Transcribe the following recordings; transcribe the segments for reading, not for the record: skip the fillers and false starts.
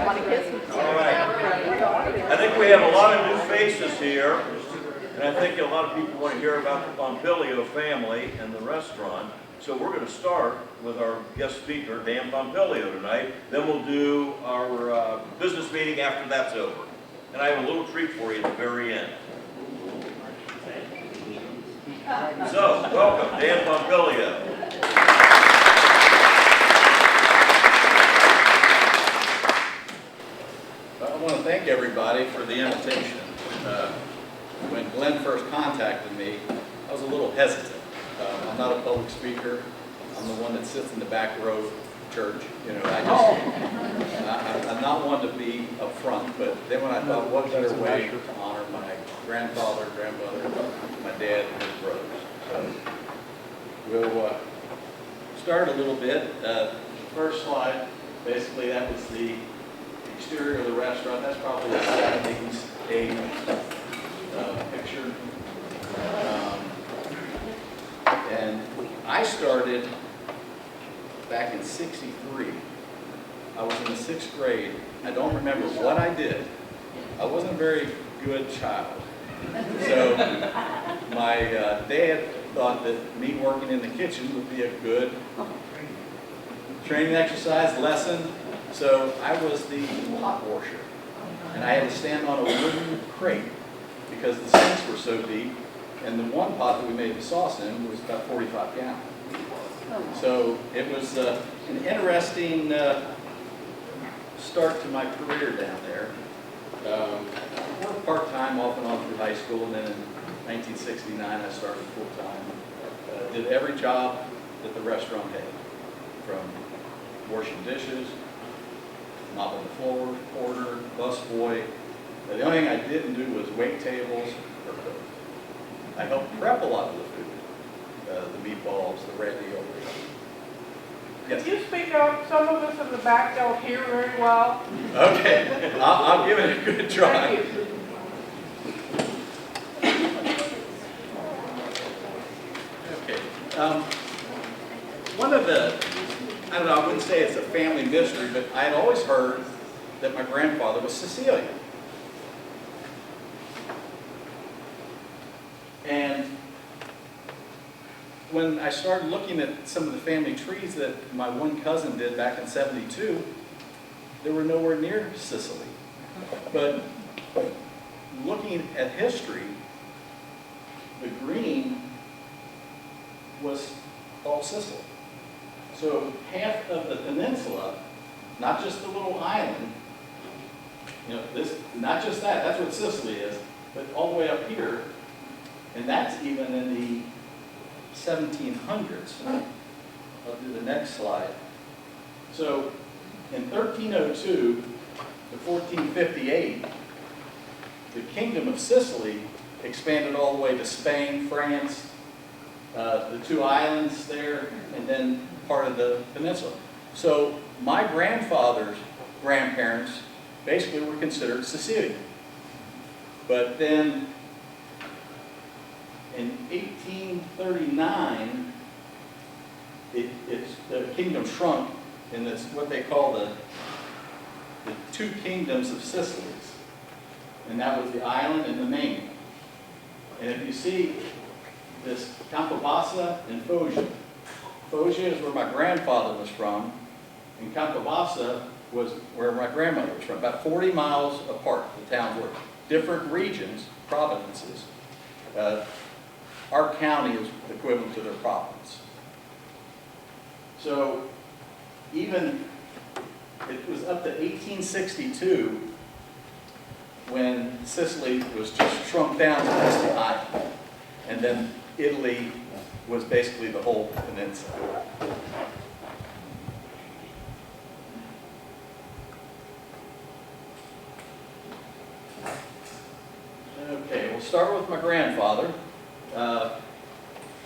All right. I think we have a lot of new faces here, and I think a lot of people want to hear about the Pompilio family and the restaurant. So we're going to start with our guest speaker, Dan Pompilio, tonight. Then we'll do our business meeting after that's over. And I have a little treat for you at the very end. So, welcome, Dan Pompilio. I want to thank everybody for the invitation. When Glenn first contacted me, I was a little hesitant. I'm not a public speaker. I'm the one that sits in the back row of church. You know, I'm not one to be up front, but then when I thought, what better way to honor my grandfather, grandmother, my dad, and his brothers. So we'll start a little bit. First slide, basically that was the exterior of the restaurant. That's probably a 70s age picture. And I started back in '63. I was in the 6th grade. I don't remember what I did. I wasn't a very good child. So my dad thought that me working in the kitchen would be a good training exercise lesson. So I was the pot washer. And I had to stand on a wooden crate because the sinks were so deep. And the one pot that we made the sauce in was about 45 gallons. So it was an interesting start to my career down there. I worked part-time off and on through high school, and then in 1969 I started full-time. Did every job that the restaurant had, from washing dishes, mopping the floor, porter, busboy. The only thing I didn't do was wait tables or cook. I helped prep a lot of the food, the meatballs, the raviolis. Yes. Could you speak up? Some of us in the back don't hear very well. Okay, I'll give it a good try. Thank you. Okay. One of the, I don't know, I wouldn't say it's a family mystery, but I had always heard that my grandfather was Sicilian. And when I started looking at some of the family trees that my one cousin did back in '72, they were nowhere near Sicily. But looking at history, the green was all Sicily. So half of the peninsula, not just the little island, you know, this, not just that, that's what Sicily is, but all the way up here, and that's even in the 1700s. I'll do the next slide. So in 1302 to 1458, the Kingdom of Sicily expanded all the way to Spain, France, the 2 islands there, and then part of the peninsula. So my grandfather's grandparents basically were considered Sicilian. But then in 1839, the kingdom shrunk, and it's what they call the 2 kingdoms of Sicilies. And that was the island and the main. And if you see this Campobassa and Foggia. Foggia is where my grandfather was from, and Campobassa was where my grandmother was from. About 40 miles apart, the towns were different regions, provinces. Our county is equivalent to their province. So even, it was up to 1862 when Sicily was just shrunk down to just the island. And then Italy was basically the whole peninsula. Okay, we'll start with my grandfather.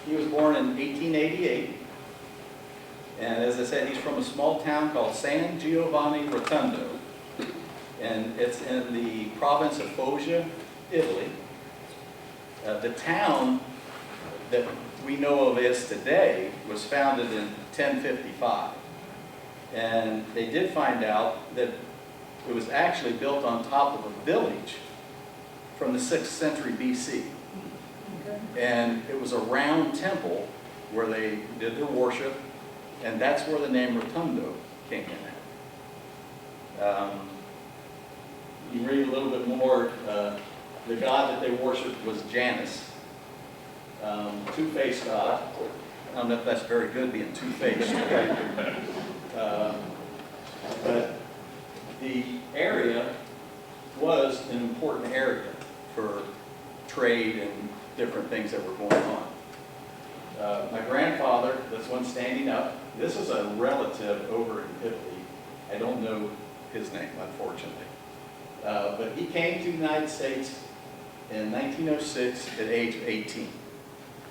He was born in 1888, and as I said, he's from a small town called San Giovanni Rotondo, and it's in the province of Foggia, Italy. The town that we know of as today was founded in 1055, and they did find out that It was actually built on top of a village from the 6th century BC. And it was a round temple where they did their worship, and that's where the name Rotundo came in at. You read a little bit more, the god that they worshiped was Janus, two-faced god. I don't know if that's very good being two-faced. But the area was an important area for trade and different things that were going on. My grandfather, this one standing up, this is a relative over in Italy. I don't know his name, unfortunately. But he came to the United States in 1906 at age of 18.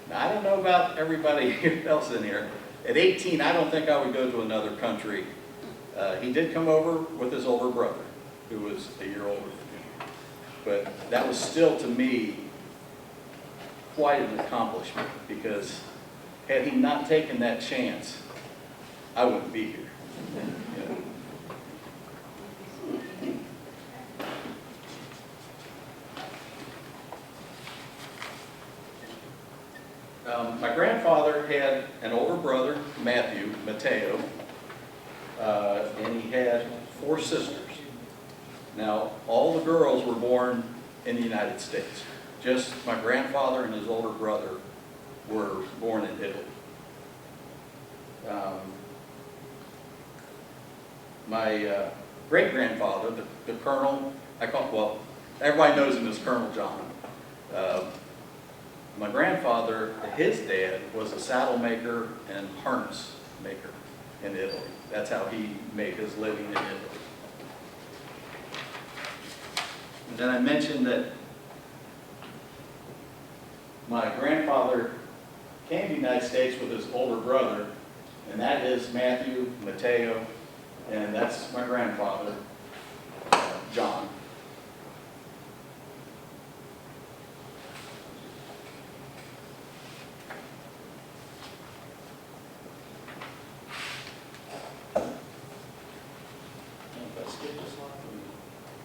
Now, I don't know about everybody else in here. At 18, I don't think I would go to another country. He did come over with his older brother, who was a year older than me. But that was still, to me, quite an accomplishment, because had he not taken that chance, I wouldn't be here. My grandfather had an older brother, Matteo, and he had 4 sisters. Now, all the girls were born in the United States. Just my grandfather and his older brother were born in Italy. My great-grandfather, the Colonel, well, everybody knows him as Colonel John. My grandfather, his dad, was a saddle maker and harness maker in Italy. That's how he made his living in Italy. And then I mentioned that my grandfather came to the United States with his older brother, and that is Matteo, and that's my grandfather, John.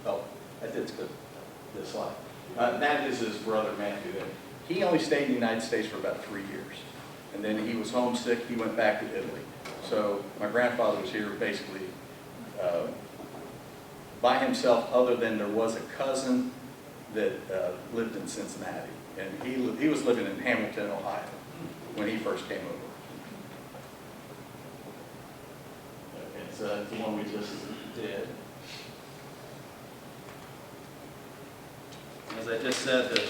Oh, I did skip this slide. That is his brother, Matthew. He only stayed in the United States for about 3 years. And then he was homesick. He went back to Italy. So my grandfather was here basically by himself, other than there was a cousin that lived in Cincinnati. And he was living in Hamilton, Ohio, when he first came over. It's the one we just did. As I just said, the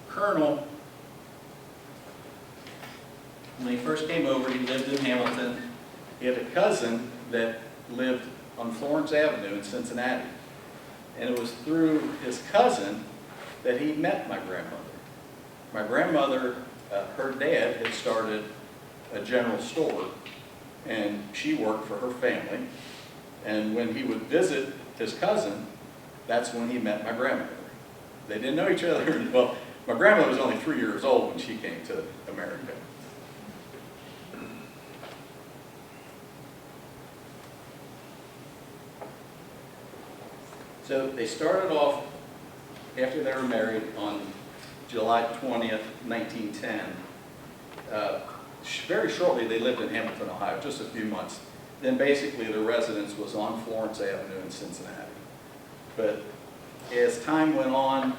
Colonel, when he first came over, he lived in Hamilton. He had a cousin that lived on Florence Avenue in Cincinnati. And it was through his cousin that he met my grandmother. My grandmother, her dad had started a general store, and she worked for her family. And when he would visit his cousin, that's when he met my grandmother. They didn't know each other. Well, my grandmother was only 3 years old when she came to America. So they started off, after they were married, on July 20th, 1910. Very shortly, they lived in Hamilton, Ohio, just a few months. Then basically their residence was on Florence Avenue in Cincinnati. But as time went on,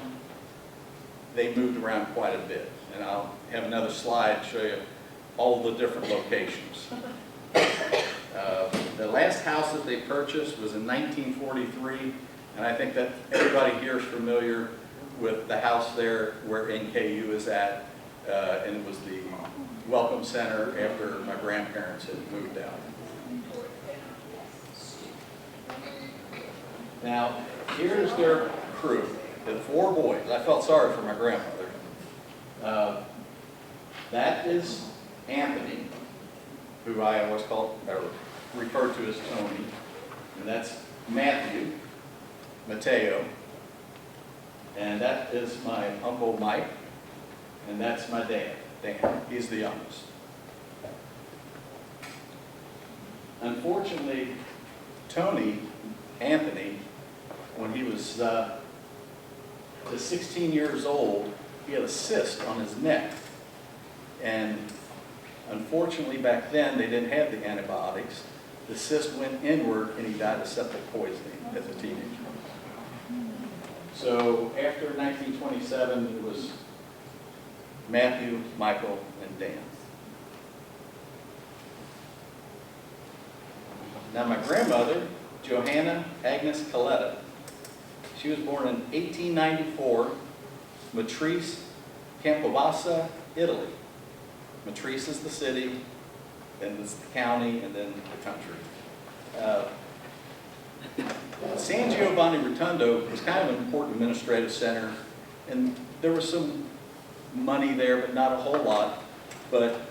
they moved around quite a bit. And I'll have another slide to show you all the different locations. The last house that they purchased was in 1943, and I think that everybody here is familiar with the house there where NKU is at, and it was the Welcome Center after my grandparents had moved out. Now, here's their crew, the 4 boys. I felt sorry for my grandmother. That is Anthony, who I always refer to as Tony, and that's Matteo, and that is my Uncle Mike, and that's my dad, Dan. He's the youngest. Unfortunately, Tony Anthony, when he was just 16 years old, he had a cyst on his neck. And unfortunately, back then, they didn't have the antibiotics. The cyst went inward, and he died of septic poisoning as a teenager. So after 1927, it was Matthew, Michael, and Dan. Now my grandmother, Johanna Agnes Coletta, she was born in 1894, Matrice, Campovasa, Italy. Matrice is the city, then it's the county, and then the country. San Giovanni Rotondo was kind of an important administrative center, and there was some money there, but not a whole lot. But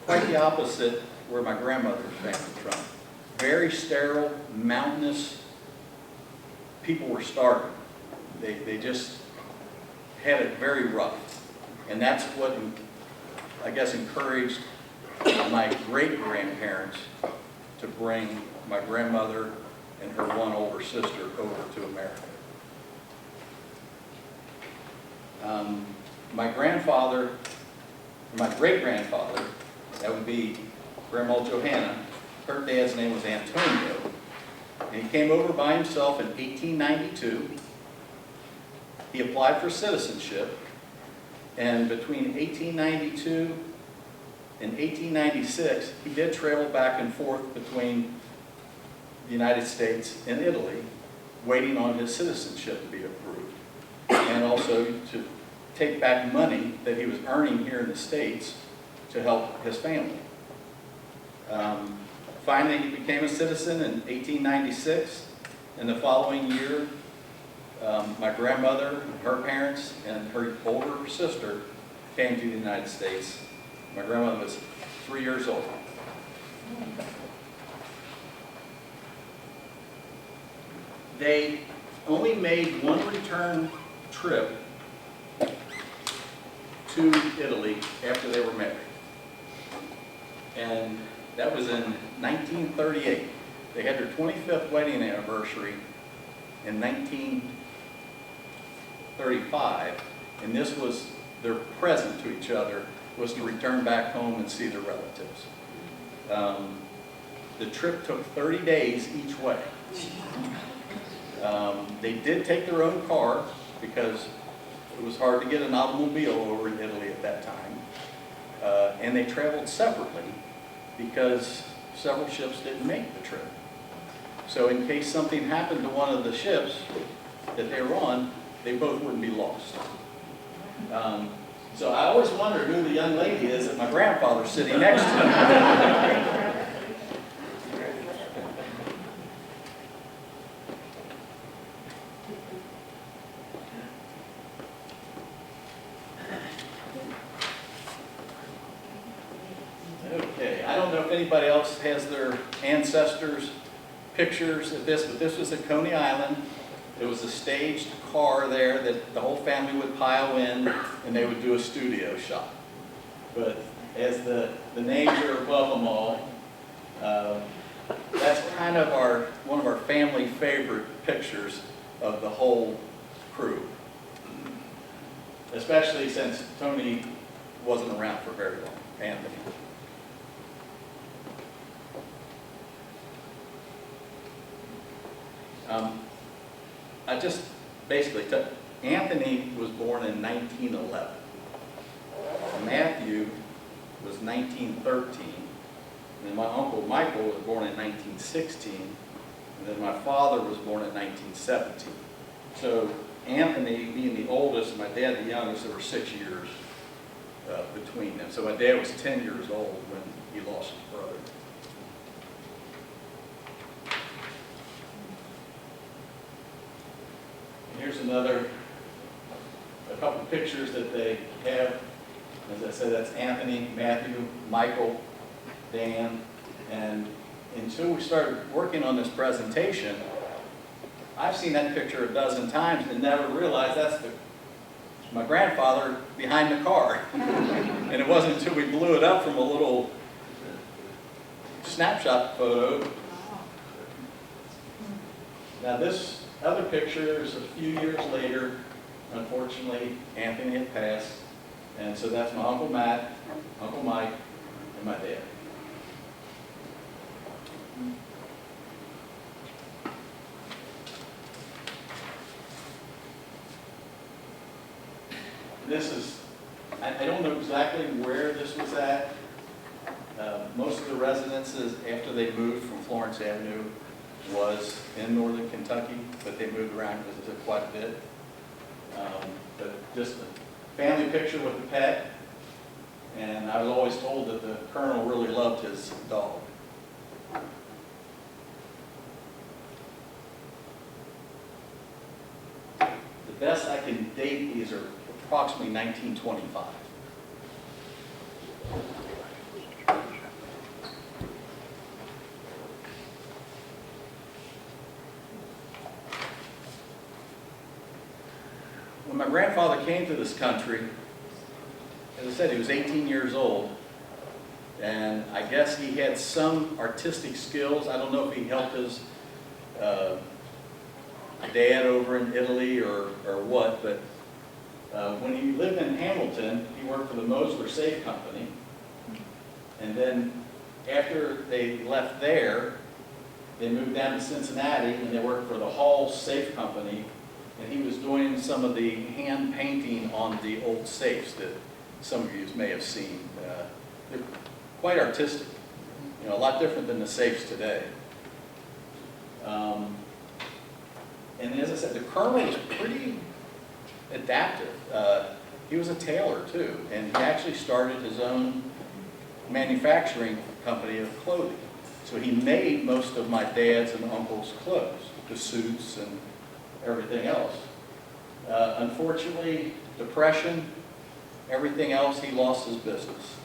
quite the opposite where my grandmother's family was from. Very sterile, mountainous. People were starving. They just had it very rough. And that's what, I guess, encouraged my great-grandparents to bring my grandmother and her one older sister over to America. My grandfather, my great-grandfather, that would be Grandma Johanna, her dad's name was Antonio, and he came over by himself in 1892. He applied for citizenship, and between 1892 and 1896, he did travel back and forth between the United States and Italy, waiting on his citizenship to be approved, and also to take back money that he was earning here in the States to help his family. Finally, he became a citizen in 1896, and the following year, my grandmother, her parents, and her older sister came to the United States. My grandmother was 3 years old. They only made one return trip to Italy after they were married. And that was in 1938. They had their 25th wedding anniversary in 1935, and this was their present to each other, was to return back home and see their relatives. The trip took 30 days each way. They did take their own car because it was hard to get an automobile over in Italy at that time. And they traveled separately because several ships didn't make the trip. So in case something happened to one of the ships that they were on, they both wouldn't be lost. So I always wondered who the young lady is that my grandfather's sitting next to. Okay, I don't know if anybody else has their ancestors' pictures of this, but this was at Coney Island. There was a staged car there that the whole family would pile in, and they would do a studio shot. But as the names are above them all, that's kind of one of our family favorite pictures of the whole crew. Especially since Tony wasn't around for very long, Anthony. I just basically took, Anthony was born in 1911. Matthew was 1913. And then my uncle Michael was born in 1916. And then my father was born in 1917. So Anthony, being the oldest, and my dad the youngest, there were 6 years between them. So my dad was 10 years old when he lost his brother. Here's a couple pictures that they have. As I said, that's Anthony, Matthew, Michael, Dan, and until we started working on this presentation, I've seen that picture a dozen times and never realized that's my grandfather behind the car. And it wasn't until we blew it up from a little snapshot photo Now this other picture is a few years later. Unfortunately, Anthony had passed, and so that's my Uncle Matt, Uncle Mike, and my dad. This is, I don't know exactly where this was at. Most of the residences after they moved from Florence Avenue was in northern Kentucky, but they moved around because it took quite a bit. But just a family picture with a pet, and I was always told that the Colonel really loved his dog. The best I can date these are approximately 1925. When my grandfather came to this country, as I said, he was 18 years old, and I guess he had some artistic skills. I don't know if he helped his dad over in Italy or what, but when he lived in Hamilton, he worked for the Mosler Safe Company, and then after they left there, they moved down to Cincinnati, and they worked for the Hall Safe Company, and he was doing some of the hand painting on the old safes that some of you may have seen. They're quite artistic, a lot different than the safes today. And as I said, the Colonel was pretty adaptive. He was a tailor too, and he actually started his own manufacturing company of clothing. So he made most of my dad's and uncle's clothes, the suits and everything else. Unfortunately, depression, everything else, he lost his business.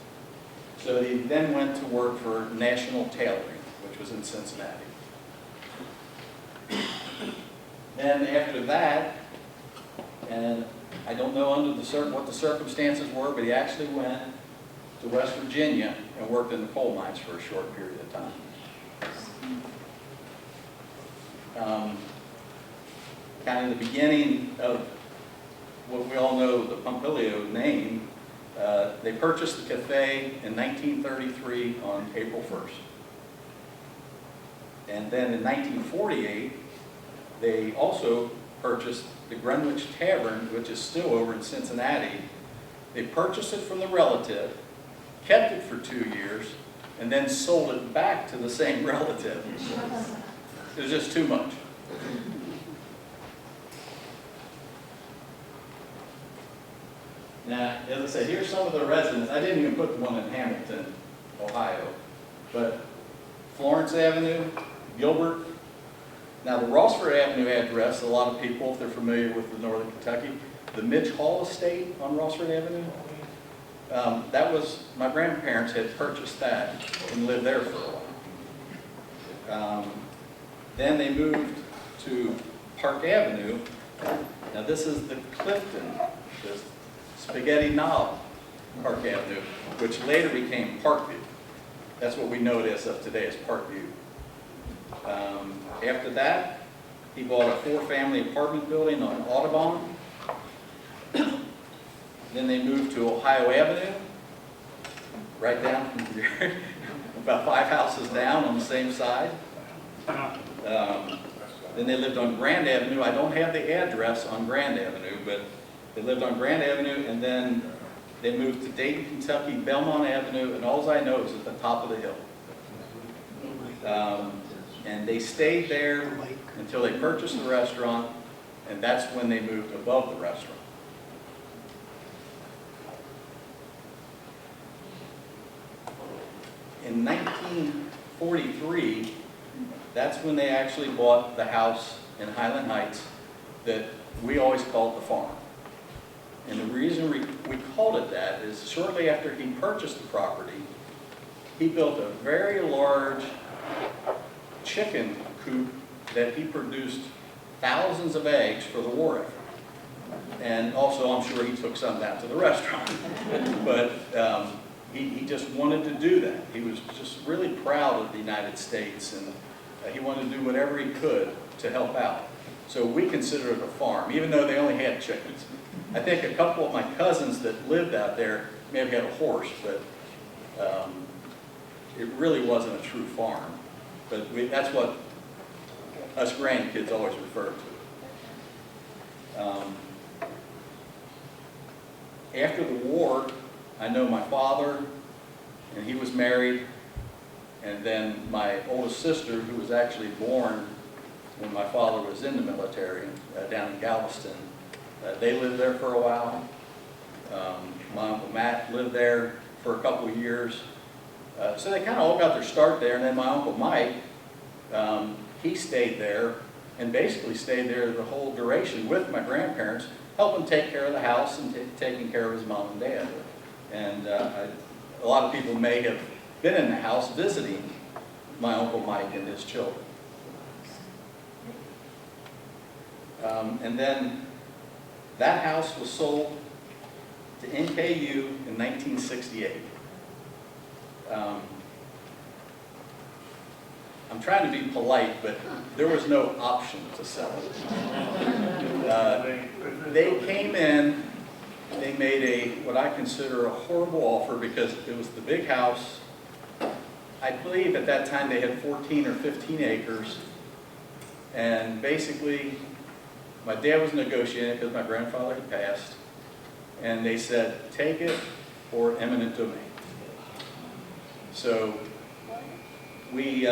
So he then went to work for National Tailoring, which was in Cincinnati. Then after that, and I don't know what the circumstances were, but he actually went to West Virginia and worked in the coal mines for a short period of time. Kind of the beginning of what we all know, the Pompilio name, they purchased the cafe in 1933 on April 1st. And then in 1948, they also purchased the Greenwich Tavern, which is still over in Cincinnati. They purchased it from the relative, kept it for 2 years, and then sold it back to the same relative. It was just too much. Now, as I said, here's some of the residents. I didn't even put the one in Hamilton, Ohio, but Florence Avenue, Gilbert. Now, the Rossford Avenue address, a lot of people, if they're familiar with the northern Kentucky, the Midge Hall estate on Rossford Avenue, that was, my grandparents had purchased that and lived there for a while. Then they moved to Park Avenue. Now, this is the Clifton, the Spaghetti Knob Park Avenue, which later became Parkview. That's what we know it as of today as Parkview. After that, he bought a 4-family apartment building on Audubon. Then they moved to Ohio Avenue, right down from here, about 5 houses down on the same side. Then they lived on Grand Avenue. I don't have the address on Grand Avenue, but they lived on Grand Avenue, and then they moved to Dayton, Kentucky, Belmont Avenue, and all I know is at the top of the hill. And they stayed there until they purchased the restaurant, and that's when they moved above the restaurant. In 1943, that's when they actually bought the house in Highland Heights that we always called the farm. And the reason we called it that is shortly after he purchased the property, he built a very large chicken coop that he produced thousands of eggs for the war effort. And also, I'm sure he took some down to the restaurant. But he just wanted to do that. He was just really proud of the United States, and he wanted to do whatever he could to help out. So we consider it a farm, even though they only had chickens. I think a couple of my cousins that lived out there may have had a horse, but it really wasn't a true farm. But that's what us grandkids always refer to. After the war, I know my father, and he was married, and then my oldest sister, who was actually born when my father was in the military down in Galveston, they lived there for a while. My Uncle Matt lived there for a couple of years. So they kind of all got their start there, and then my Uncle Mike, he stayed there and basically stayed there the whole duration with my grandparents, helping take care of the house and taking care of his mom and dad. And a lot of people may have been in the house visiting my Uncle Mike and his children. And then that house was sold to NKU in 1968. I'm trying to be polite, but there was no option to sell it. They came in, they made what I consider a horrible offer because it was the big house. I believe at that time they had 14 or 15 acres. And basically, my dad was negotiating because my grandfather had passed. And they said, take it or eminent domain. So we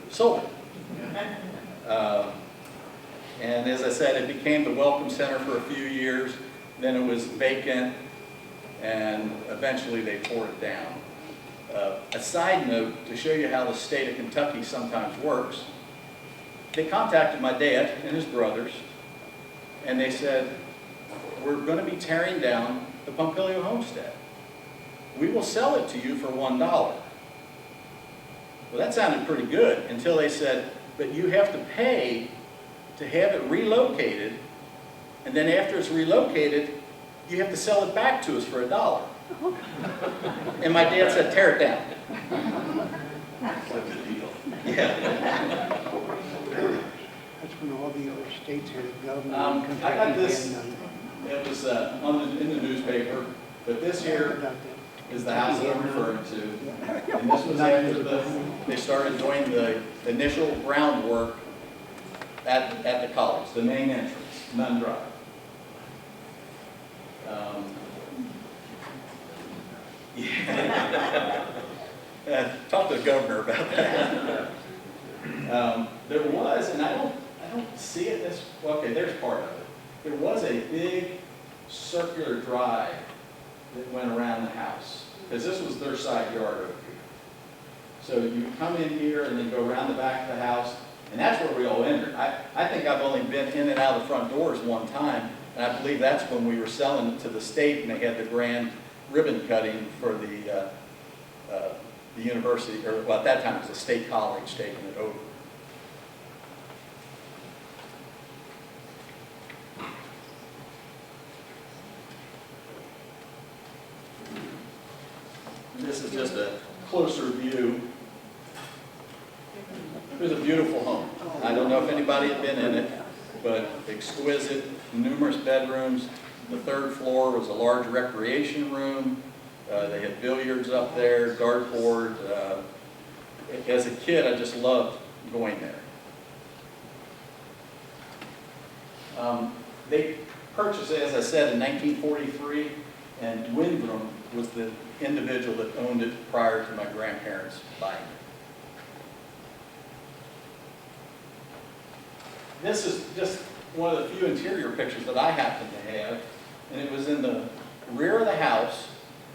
sold it. And as I said, it became the Welcome Center for a few years. Then it was vacant, and eventually they tore it down. A side note, to show you how the state of Kentucky sometimes works, they contacted my dad and his brothers, and they said, we're going to be tearing down the Pompilio homestead. We will sell it to you for $1. Well, that sounded pretty good until they said, but you have to pay to have it relocated, and then after it's relocated, you have to sell it back to us for $1. And my dad said, tear it down. That's a deal. Yeah. That's when all the other states had a government. I got this, it was in the newspaper, but this here is the house that I'm referring to. And this was after they started doing the initial groundwork at the college, the main entrance, Nunn Drive. Talk to the governor about that. There was, and I don't see it this, okay, there's part of it. There was a big circular drive that went around the house, because this was their side yard over here. So you come in here and then go around the back of the house, and that's where we all entered. I think I've only been in and out of the front doors one time, and I believe that's when we were selling it to the state, and they had the grand ribbon cutting for the university, or well, at that time it was a state college taking it over. This is just a closer view. It was a beautiful home. I don't know if anybody had been in it, but exquisite, numerous bedrooms. The third floor was a large recreation room. They had billiards up there, dartboard. As a kid, I just loved going there. They purchased it, as I said, in 1943, and Windrum was the individual that owned it prior to my grandparents buying it. This is just one of the few interior pictures that I happen to have, and it was in the rear of the house,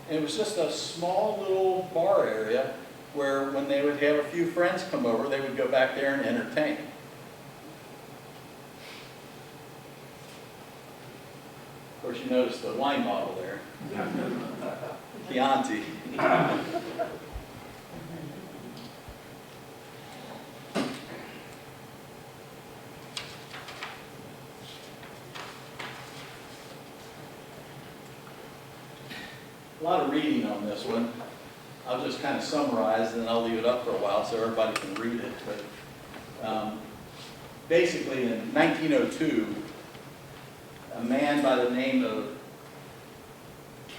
and it was just a small little bar area where when they would have a few friends come over, they would go back there and entertain. Of course, you notice the wine bottle there. Chianti. A lot of reading on this one. I'll just kind of summarize and then I'll leave it up for a while so everybody can read it. But basically in 1902, a man by the name of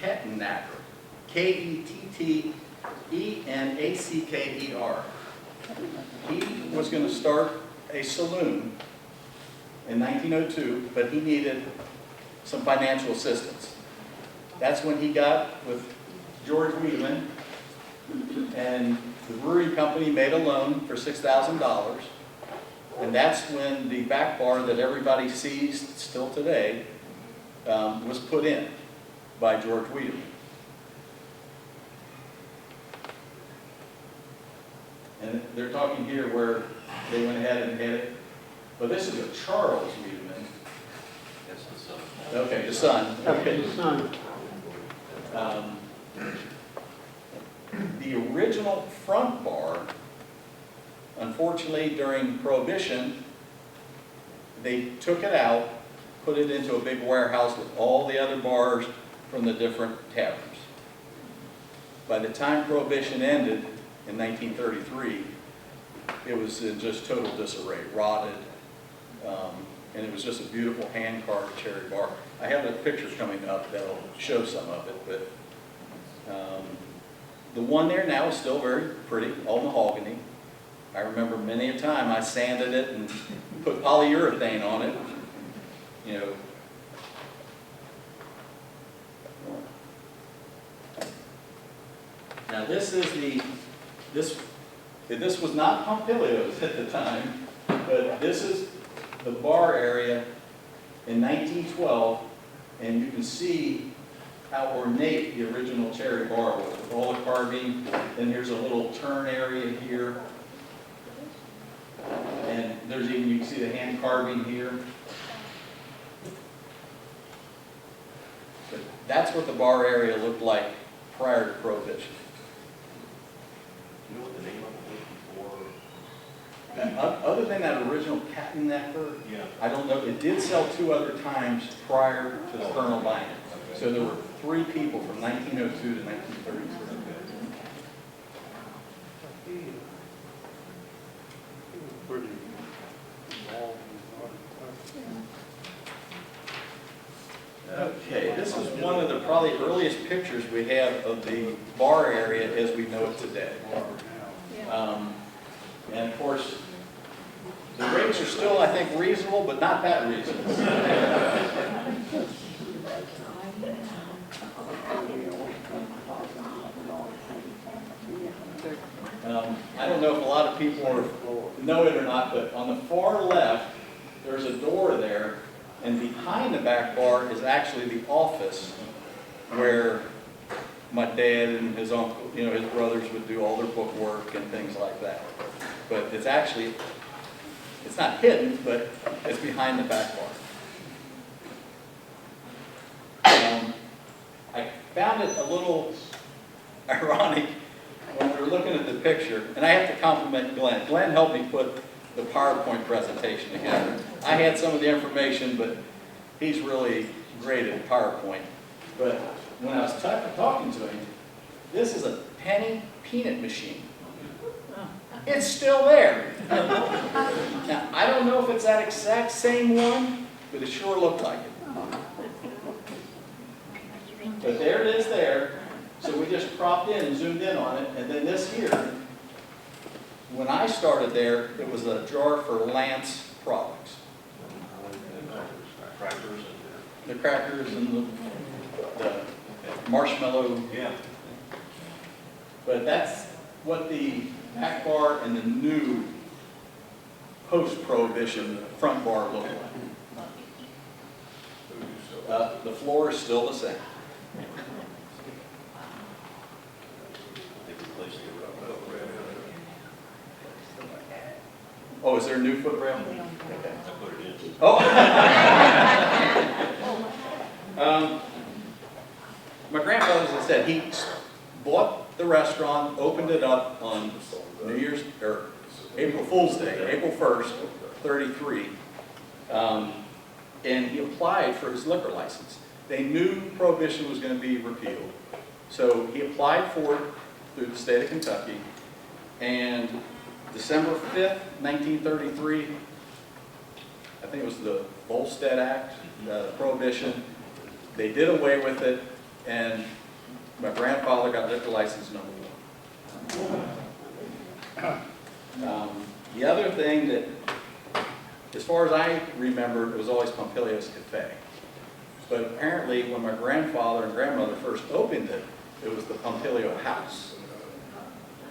Kettenacker, Kettenacker, he was going to start a saloon in 1902, but he needed some financial assistance. That's when he got with George Wiedemann, and the brewing company made a loan for $6,000. And that's when the back bar that everybody sees still today was put in by George Wiedemann. And they're talking here where they went ahead and had it. But this is a Charles Wiedemann. That's the son. Okay, the son. Okay. The son. The original front bar, unfortunately during Prohibition, they took it out, put it into a big warehouse with all the other bars from the different taverns. By the time Prohibition ended in 1933, it was in just total disarray, rotted, and it was just a beautiful hand-carved cherry bar. I have the pictures coming up that'll show some of it, but the one there now is still very pretty, all mahogany. I remember many a time I sanded it and put polyurethane on it, you know. Now this is this was not Pompilio's at the time, but this is the bar area in 1912, and you can see how ornate the original cherry bar was, with all the carving. Then here's a little turn area here. And there's even, you can see the hand carving here. But that's what the bar area looked like prior to Prohibition. Do you know what the name of it was before? Other than that original Kettenacker, Yeah. I don't know. It did sell 2 other times prior to the Colonel buying it. So there were 3 people from 1902 to 1933. Okay, this is one of the probably earliest pictures we have of the bar area as we know it today. And of course, the rates are still, I think, reasonable, but not that reasonable. I don't know if a lot of people know it or not, but on the far left, there's a door there, and behind the back bar is actually the office where my dad and his uncle, you know, his brothers would do all their book work and things like that. But it's actually, it's not hidden, but it's behind the back bar. I found it a little ironic when we were looking at the picture, and I have to compliment Glenn. Glenn helped me put the PowerPoint presentation together. I had some of the information, but he's really great at PowerPoint. But when I was talking to him, this is a penny peanut machine. It's still there. Now, I don't know if it's that exact same one, but it sure looked like it. But there it is there. So we just cropped in and zoomed in on it. And then this here, when I started there, it was a jar for Lance products. The crackers and the marshmallow. Yeah. But that's what the back bar and the new post-Prohibition front bar look like. The floor is still the same. Oh, is there a new footrail? Okay. I put it in. Oh. My grandfather, as I said, he bought the restaurant, opened it up on New Year's, or April Fool's Day, April 1st, 33. And he applied for his liquor license. They knew Prohibition was going to be repealed. So he applied for it through the state of Kentucky. And December 5th, 1933, I think it was the Volstead Act, Prohibition. They did away with it, and my grandfather got liquor license number 1. The other thing that, as far as I remember, it was always Pompilio's Cafe. But apparently, when my grandfather and grandmother first opened it, it was the Pompilio House.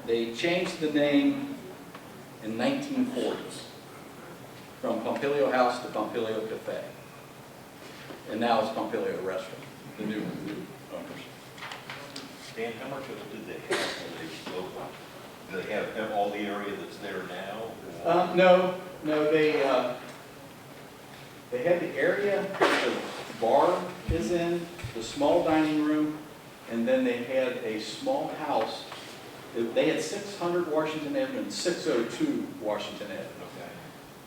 They changed the name in 1940s from Pompilio House to Pompilio Cafe. And now it's Pompilio Restaurant, the new owners. Dan, how much of it did they have when they opened? Do they have all the area that's there now? No, they had the area the bar is in, the small dining room, and then they had a small house. They had 600 Washington Avenue and 602 Washington Avenue.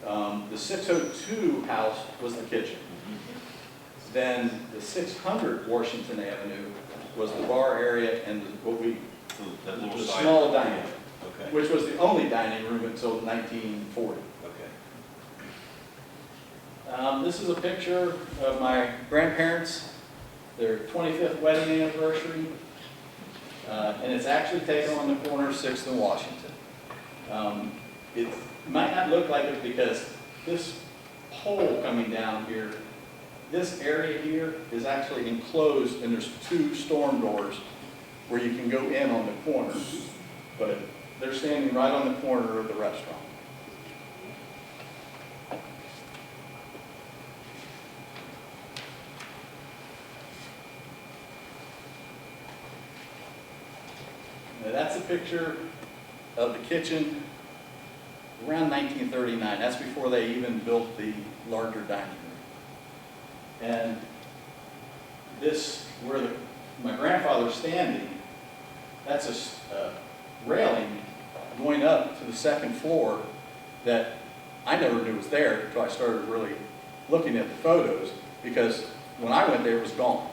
Okay. The 602 house was the kitchen. Then the 600 Washington Avenue was the bar area and what we, That little the side small room. dining room, Okay. which was the only dining room until 1940. Okay. This is a picture of my grandparents, their 25th wedding anniversary, and it's actually taken on the corner of 6th and Washington. It might not look like it because this pole coming down here, this area here is actually enclosed, and there's 2 storm doors where you can go in on the corner, but they're standing right on the corner of the restaurant. Now that's a picture of the kitchen around 1939. That's before they even built the larger dining room. And this, where my grandfather's standing, that's a railing going up to the 2nd floor that I never knew was there until I started really looking at the photos, because when I went there, it was gone.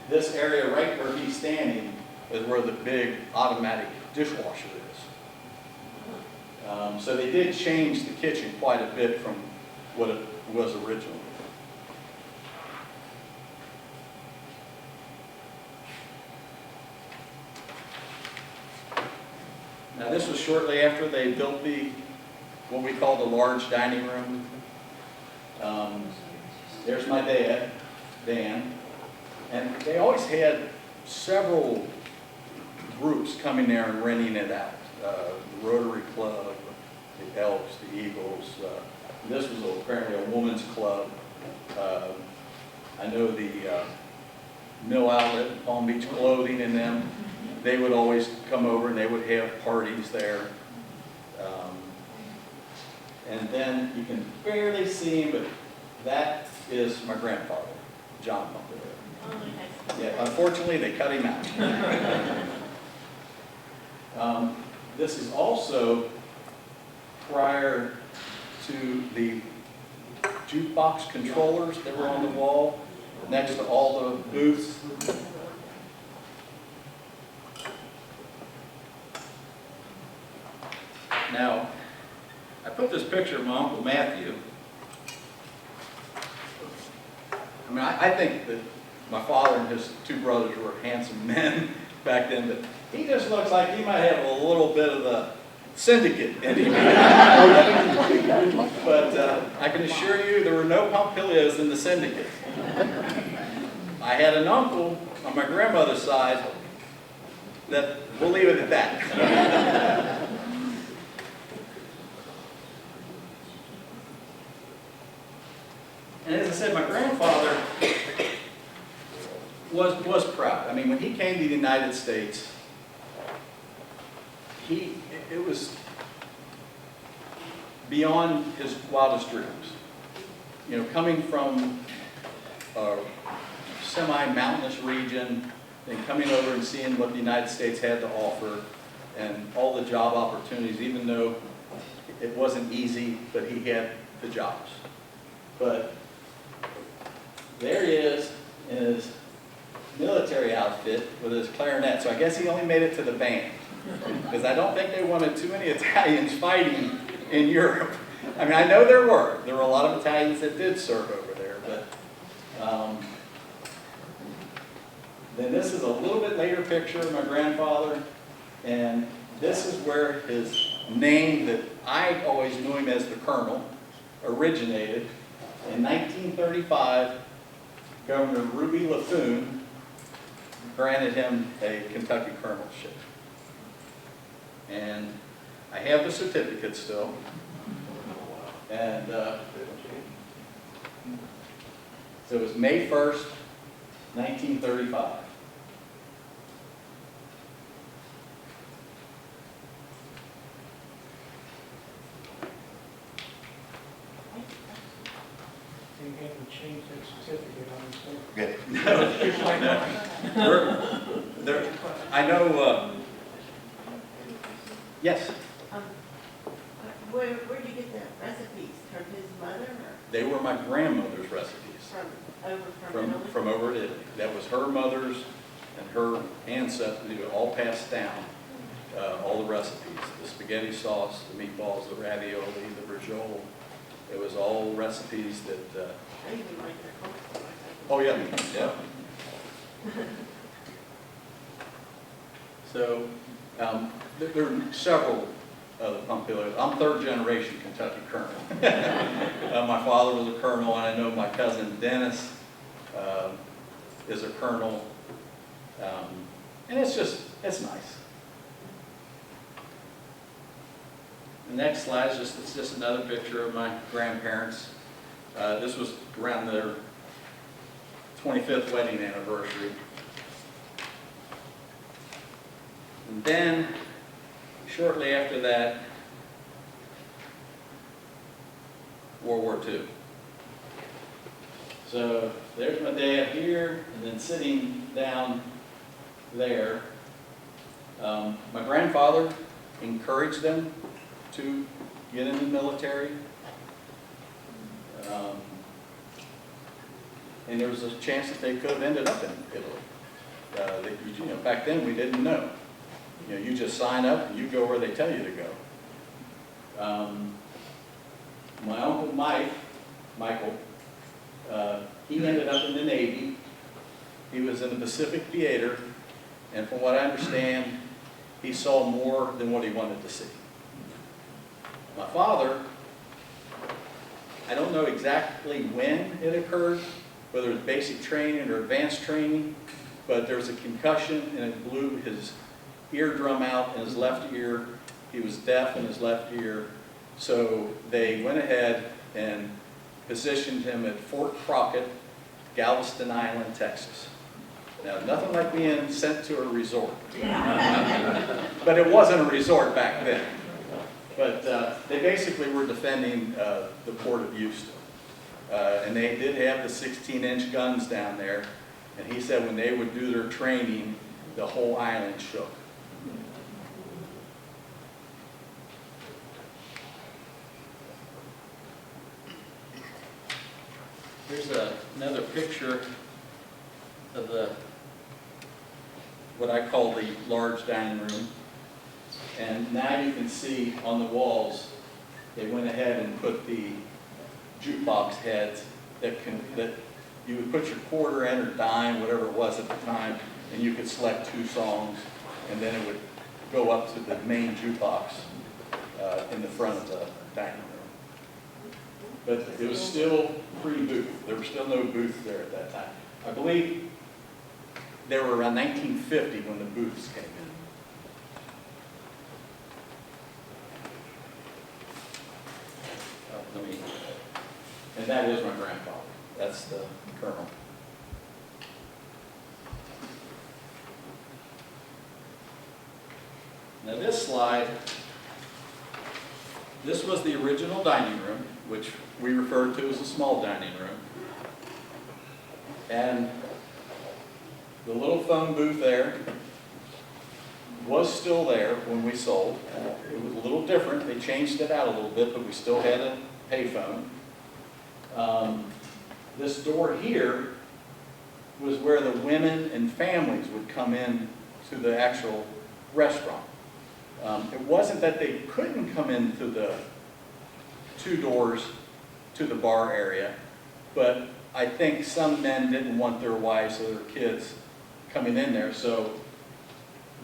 This area right where he's standing is where the big automatic dishwasher is. So they did change the kitchen quite a bit from what it was originally. Now this was shortly after they built what we call the large dining room. There's my dad, Dan, and they always had several groups coming there and renting it out. The Rotary Club, the Elks, the Eagles. This was apparently a woman's club. I know the Mill Outlet and Palm Beach Clothing and them, they would always come over and they would have parties there. And then you can barely see him, but that is my grandfather, John Pompilio. Yeah, unfortunately, they cut him out. This is also prior to the jukebox controllers that were on the wall next to all the booths. Now, I put this picture of my Uncle Matthew. I mean, I think that my father and his 2 brothers were handsome men back then, but he just looks like he might have a little bit of the syndicate in him. But I can assure you there were no Pompilios in the syndicate. I had an uncle on my grandmother's side that, we'll leave it at that. And as I said, my grandfather was proud. I mean, when he came to the United States, it was beyond his wildest dreams. You know, coming from a semi-mountainous region, and coming over and seeing what the United States had to offer, and all the job opportunities, even though it wasn't easy, but he had the jobs. But there he is in his military outfit with his clarinet. So I guess he only made it to the band, because I don't think they wanted too many Italians fighting in Europe. I mean, I know there were a lot of Italians that did serve over there, but, then this is a little bit later picture of my grandfather, and this is where his name that I always knew him as the Colonel originated. In 1935, Governor Ruby Laffoon granted him a Kentucky colonelship. And I have the certificate still. And so it was May 1st, 1935. They haven't changed that certificate on this thing. Okay. Just like mine. I know, yes, Where did you get the recipes? From his mother or they were my grandmother's recipes from Italy? from over at Italy. That was her mother's and her ancestors, they were all passed down, all the recipes. The spaghetti sauce, the meatballs, the ravioli, the braciole. It was all recipes that, I even like their cookbook. oh yeah, yeah. So, there are several of the Pompilios. I'm third generation Kentucky colonel. My father was a colonel, and I know my cousin Dennis is a colonel. And it's nice. The next slide is it's just another picture of my grandparents. This was around their 25th wedding anniversary. And then, shortly after that, World War II. So there's my dad here, and then sitting down there. My grandfather encouraged them to get in the military. And there was a chance that they could have ended up in Italy. Back then we didn't know. You just sign up and you go where they tell you to go. My uncle Michael, he ended up in the Navy. He was in the Pacific Theater, and from what I understand, he saw more than what he wanted to see. My father, I don't know exactly when it occurred, whether it was basic training or advanced training, but there was a concussion and it blew his eardrum out in his left ear. He was deaf in his left ear. So they went ahead and positioned him at Fort Crockett, Galveston Island, Texas. Now, nothing like being sent to a resort. But it wasn't a resort back then. But they basically were defending the port of Houston. And they did have the 16-inch guns down there. And he said when they would do their training, the whole island shook. Here's another picture of what I call the large dining room. And now you can see on the walls, they went ahead and put the jukebox heads that you would put your quarter in or dime, whatever it was at the time, and you could select 2 songs, and then it would go up to the main jukebox in the front of the dining room. But it was still pre-booth. There was still no booth there at that time. I believe they were around 1950 when the booths came in. And that is my grandfather. That's the colonel. Now this slide, this was the original dining room, which we referred to as a small dining room. And the little phone booth there was still there when we sold. It was a little different. They changed it out a little bit, but we still had a payphone. This door here was where the women and families would come in to the actual restaurant. It wasn't that they couldn't come into 2 doors to the bar area, but I think some men didn't want their wives or their kids coming in there, so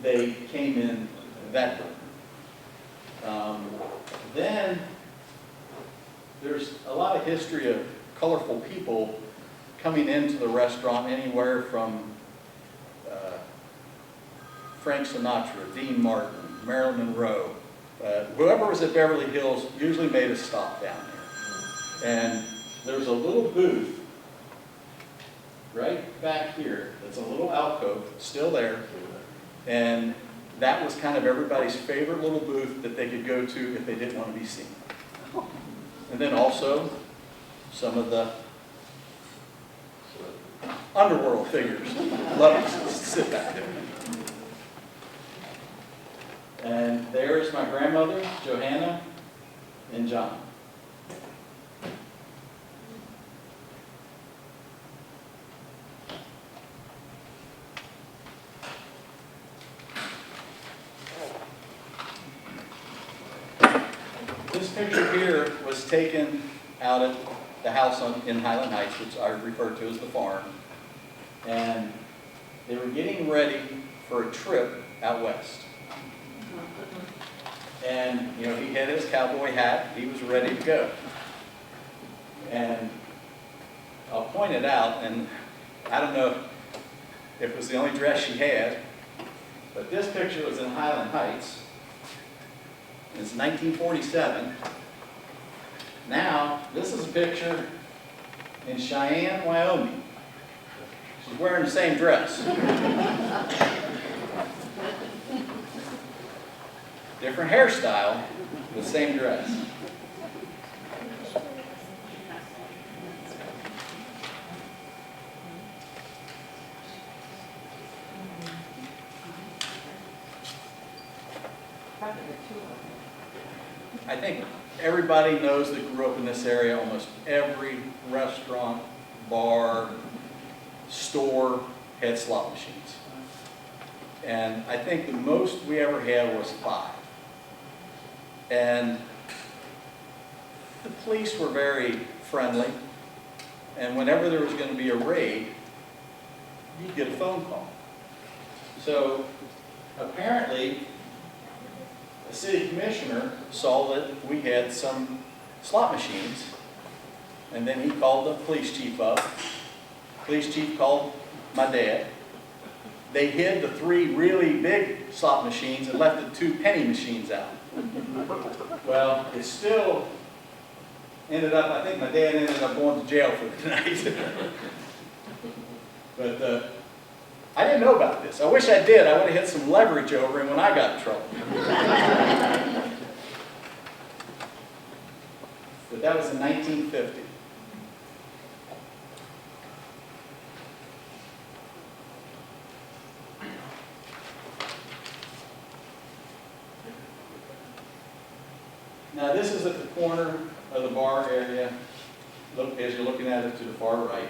they came in that door. Then there's a lot of history of colorful people coming into the restaurant, anywhere from Frank Sinatra, Dean Martin, Marilyn Monroe. Whoever was at Beverly Hills usually made a stop down there. And there's a little booth right back here. It's a little alcove, still there. And that was kind of everybody's favorite little booth that they could go to if they didn't want to be seen. And then also some of the underworld figures love to sit back there. And there's my grandmother, Johanna, and John. This picture here was taken out at the house in Highland Heights, which I refer to as the farm. And they were getting ready for a trip out west. And, you know, he had his cowboy hat, he was ready to go. And I'll point it out, and I don't know if it was the only dress she had, but this picture was in Highland Heights. It's 1947. Now, this is a picture in Cheyenne, Wyoming. She's wearing the same dress. Different hairstyle, the same dress. I think everybody knows that grew up in this area, almost every restaurant, bar, store had slot machines. And I think the most we ever had was 5. And the police were very friendly. And whenever there was going to be a raid, you'd get a phone call. So apparently, the city commissioner saw that we had some slot machines, and then he called the police chief up. Police chief called my dad. They hid the 3 really big slot machines and left the 2 penny machines out. Well, it still ended up, I think my dad ended up going to jail for the night. But I didn't know about this. I wish I did. I would have had some leverage over him when I got in trouble. But that was in 1950. Now this is at the corner of the bar area. Look, as you're looking at it to the far right.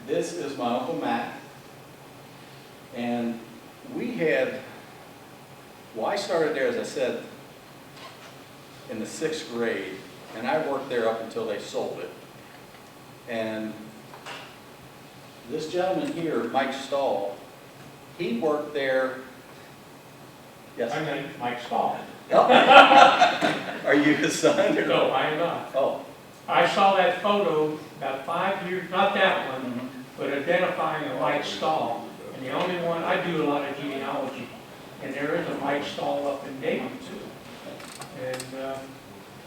This is my Uncle Matt. And we had, well, I started there, as I said, in the 6th grade, and I worked there up until they sold it. And this gentleman here, Mike Stahl, he worked there. Yes? My name is Mike Stahl. Are you his son? Or? No, I am not. Oh. I saw that photo about 5 years, not that one, but identifying a Mike Stahl. And the only one, I do a lot of genealogy, and there is a Mike Stahl up in Dayton too. And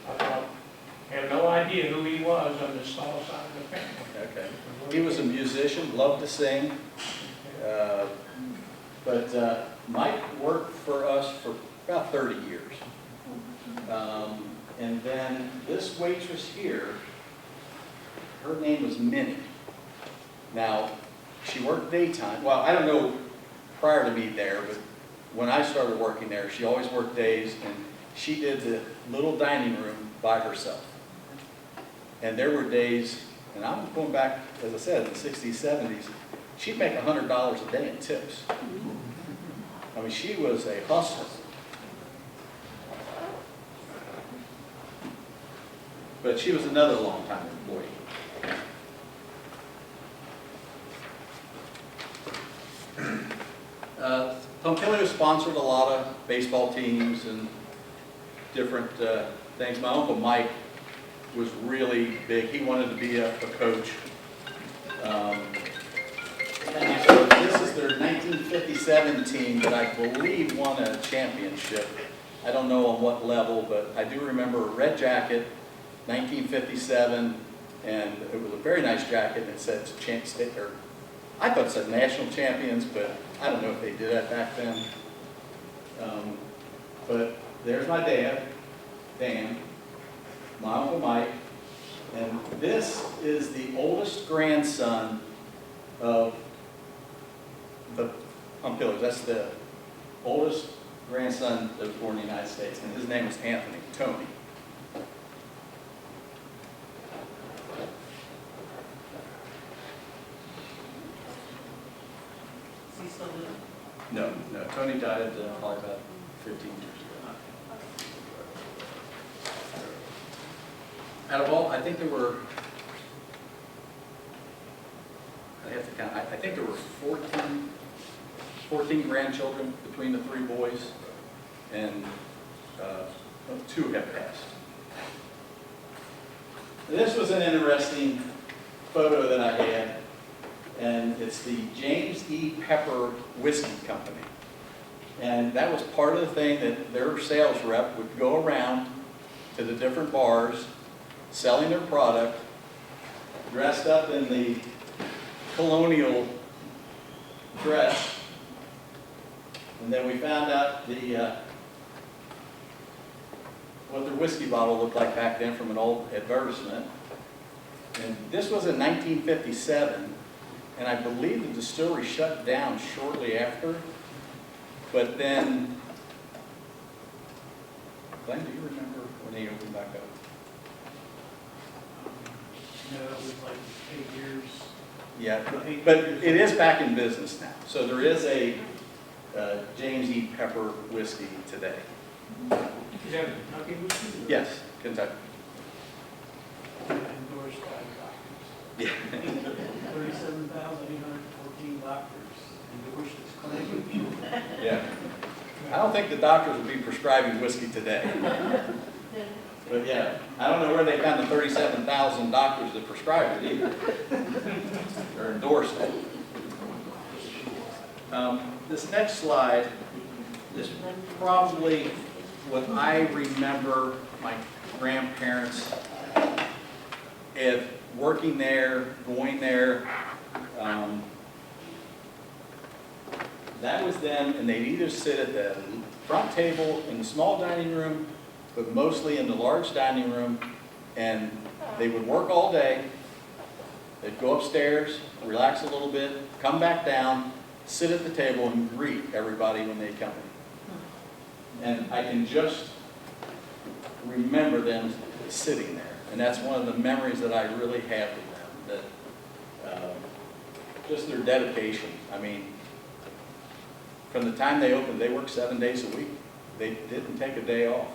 I thought, I had no idea who he was on the Stahl side of the family. Okay. He was a musician, loved to sing. But Mike worked for us for about 30 years. And then this waitress here, her name was Minnie. Now, she worked daytime. Well, I don't know prior to me there, but when I started working there, she always worked days, and she did the little dining room by herself. And there were days, and I'm going back, as I said, in the 60s, 70s, she'd make $100 a day in tips. I mean, she was a hustler. but she was another longtime employee. Pompilio sponsored a lot of baseball teams and different things. My Uncle Mike was really big. He wanted to be a coach. And so this is their 1957 team that I believe won a championship. I don't know on what level, but I do remember a red jacket, 1957, and it was a very nice jacket, and it said I thought it said national champions, but I don't know if they did that back then. But there's my dad, Dan, my Uncle Mike, and this is the oldest grandson of the Pompilios. That's the oldest grandson that was born in the United States, and his name was Anthony, Tony. Is he still living? No, Tony died probably about 15 years ago. Out of all, I think there were, I have to count, I think there were 14 grandchildren between the three boys, and 2 have passed. This was an interesting photo that I had, and it's the James E. Pepper Whiskey Company. And that was part of the thing that their sales rep would go around to the different bars, selling their product, dressed up in the colonial dress. And then we found out what their whiskey bottle looked like back then from an old advertisement. And this was in 1957, and I believe the distillery shut down shortly after. But then, Glenn, do you remember when they opened back up? No, it was like 8 years. Yeah, but it is back in business now. So there is a James E. Pepper whiskey today. Is that a Kentucky whiskey? Yes, Kentucky. Endorsed by doctors. Yeah. 37,814 doctors endorsed this claim. Yeah. I don't think the doctors would be prescribing whiskey today. But yeah, I don't know where they found the 37,000 doctors that prescribed it either, or endorsed it. This next slide is probably what I remember my grandparents if working there, going there. That was them, and they'd either sit at the front table in the small dining room, but mostly in the large dining room, and they would work all day. They'd go upstairs, relax a little bit, come back down, sit at the table and greet everybody when they come in. And I can just remember them sitting there. And that's one of the memories that I really have with them, that just their dedication. I mean, from the time they opened, they worked 7 days a week. They didn't take a day off.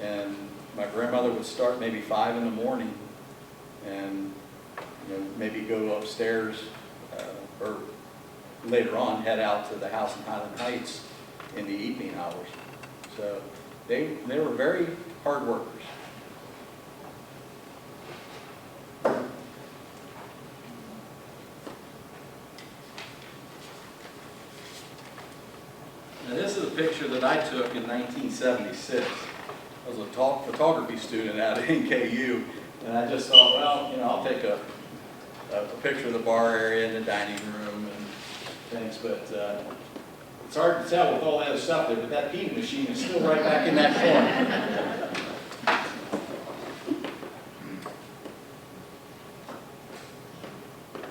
And my grandmother would start maybe 5 in the morning and maybe go upstairs or later on head out to the house in Highland Heights in the evening hours. So they were very hard workers. Now this is a picture that I took in 1976. I was a photography student out at NKU, and I just thought, well, I'll take a picture of the bar area and the dining room and things, but it's hard to tell with all that other stuff there, but that peeing machine is still right back in that corner.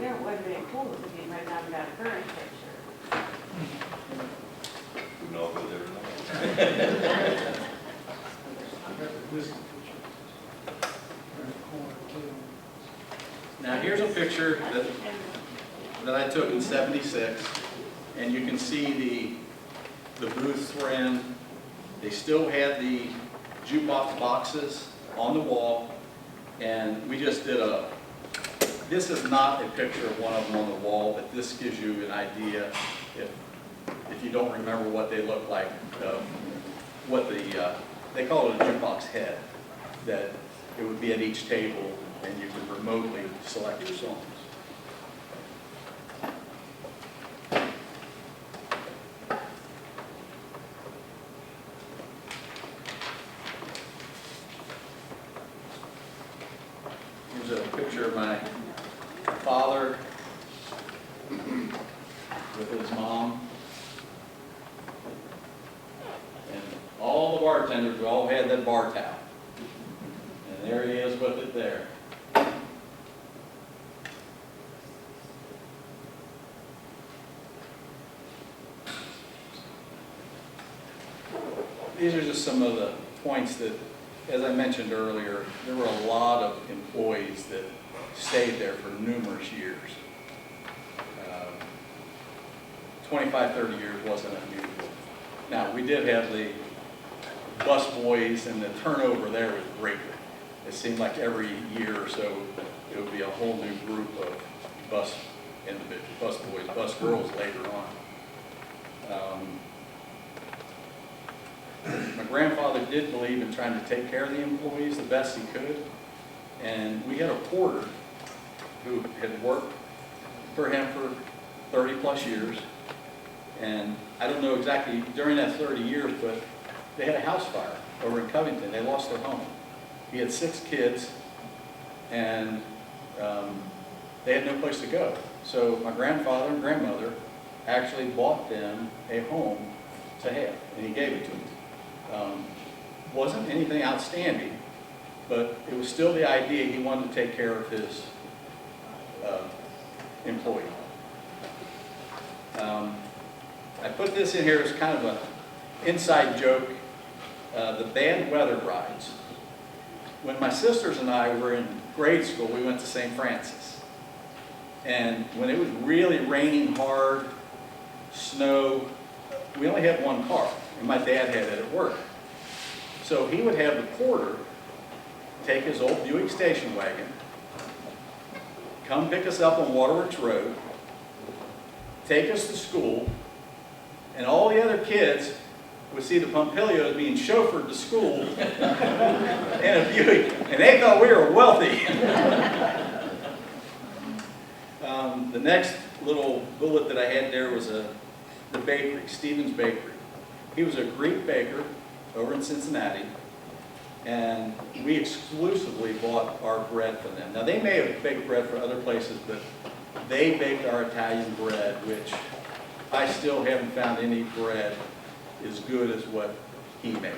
Yeah, it wouldn't be cool if you might not have got a current picture. We know who they're. I got the whiskey picture. In the corner too. Now here's a picture that I took in '76, and you can see the booths we're in. They still had the jukebox boxes on the wall, we just did this is not a picture of one of them on the wall, but this gives you an idea, if you don't remember what they look like, what they call it a jukebox head, that it would be at each table and you could remotely select your songs. Here's a picture of my father with his mom. And all the bartenders, we all had that bar towel. And there he is with it there. These are just some of the points that, as I mentioned earlier, there were a lot of employees that stayed there for numerous years. 25, 30 years wasn't unusual. Now, we did have the bus boys, and the turnover there was great. It seemed like every year or so, it would be a whole new group of bus individuals, bus boys, bus girls later on. My grandfather did believe in trying to take care of the employees the best he could, and we had a porter who had worked for him for 30 plus years, and I don't know exactly during that 30 years, but they had a house fire over in Covington. They lost their home. He had 6 kids, and they had no place to go. So my grandfather and grandmother actually bought them a home to have, and he gave it to them. Wasn't anything outstanding, but it was still the idea he wanted to take care of his employee. I put this in here as kind of an inside joke. The bad weather rides. When my sisters and I were in grade school, we went to St. Francis. And when it was really raining hard, snow, we only had one car, and my dad had it at work. So he would have the porter take his old Buick station wagon, come pick us up on Waterworks Road, take us to school, and all the other kids would see the Pompilios being chauffeured to school in a Buick, and they thought we were wealthy. The next little bullet that I had there was the bakery, Stephen's Bakery. He was a Greek baker over in Cincinnati, and we exclusively bought our bread from them. Now, they may have baked bread for other places, but they baked our Italian bread, which I still haven't found any bread as good as what he made.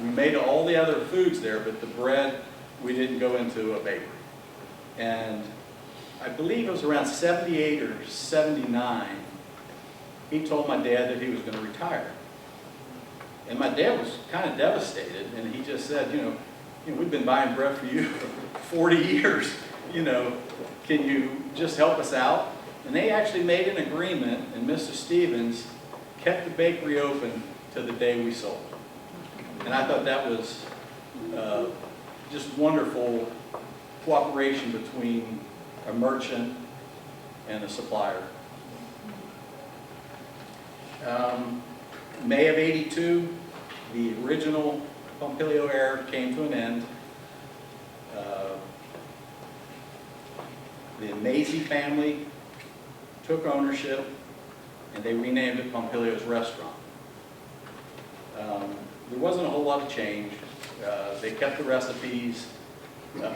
We made all the other foods there, but the bread, we didn't go into a bakery. And I believe it was around 78 or 79, he told my dad that he was going to retire. And my dad was kind of devastated, and he just said, you know, we've been buying bread for you for 40 years, can you just help us out? And they actually made an agreement, and Mr. Stevens kept the bakery open to the day we sold. And I thought that was just wonderful cooperation between a merchant and a supplier. May of '82, the original Pompilio era came to an end. The Macy family took ownership, and they renamed it Pompilio's Restaurant. There wasn't a whole lot of change. They kept the recipes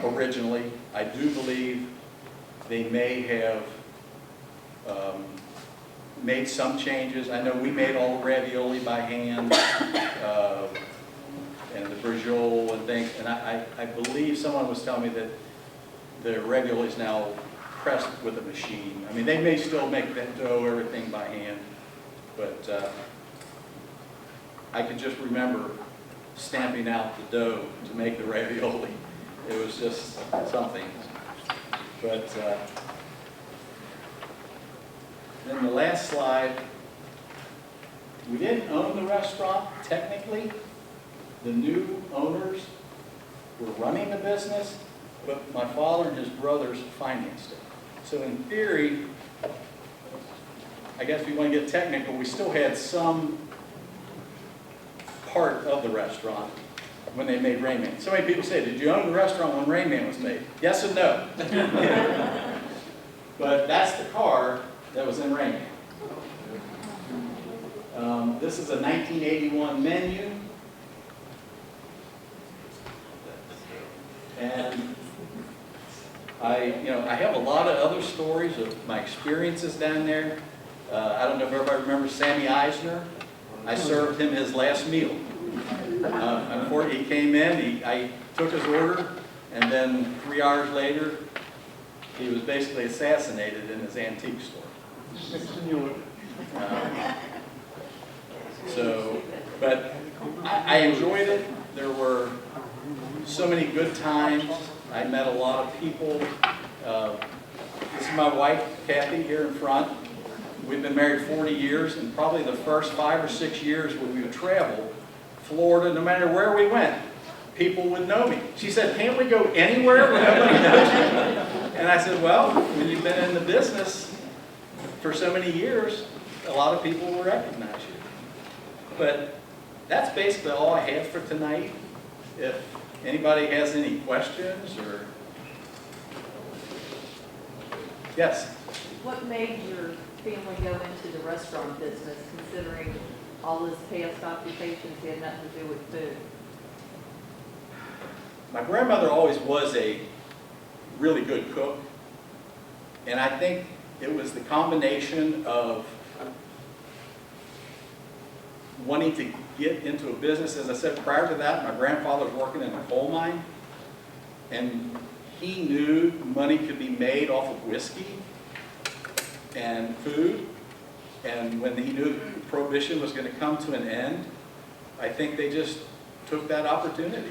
originally. I do believe they may have made some changes. I know we made all the ravioli by hand, and the braciole and things, and I believe someone was telling me that the ravioli is now pressed with a machine. I mean, they may still make that dough, everything by hand, but I could just remember stamping out the dough to make the ravioli. It was just something. But then the last slide, we didn't own the restaurant technically. The new owners were running the business, but my father and his brothers financed it. So in theory, I guess if you want to get technical, we still had some part of the restaurant when they made Rain Man. So many people say, did you own the restaurant when Rain Man was made? Yes and no. But that's the car that was in Rain Man. This is a 1981 menu. And I have a lot of other stories of my experiences down there. I don't know if everybody remembers Sammy Eisner. I served him his last meal. Unfortunately, he came in, I took his order, and then 3 hours later, he was basically assassinated in his antique store. But I enjoyed it. There were so many good times. I met a lot of people. This is my wife, Kathy, here in front. We've been married 40 years, and probably the first 5 or 6 years when we would travel, Florida, no matter where we went, people would know me. She said, can't we go anywhere where nobody knows you? And I said, well, when you've been in the business for so many years, a lot of people will recognize you. But that's basically all I have for tonight. If anybody has any questions or... Yes? What made your family go into the restaurant business, considering all his past occupations had nothing to do with food? My grandmother always was a really good cook, and I think it was the combination of wanting to get into a business. As I said, prior to that, my grandfather was working in a coal mine, and he knew money could be made off of whiskey and food, and when he knew Prohibition was going to come to an end, I think they just took that opportunity.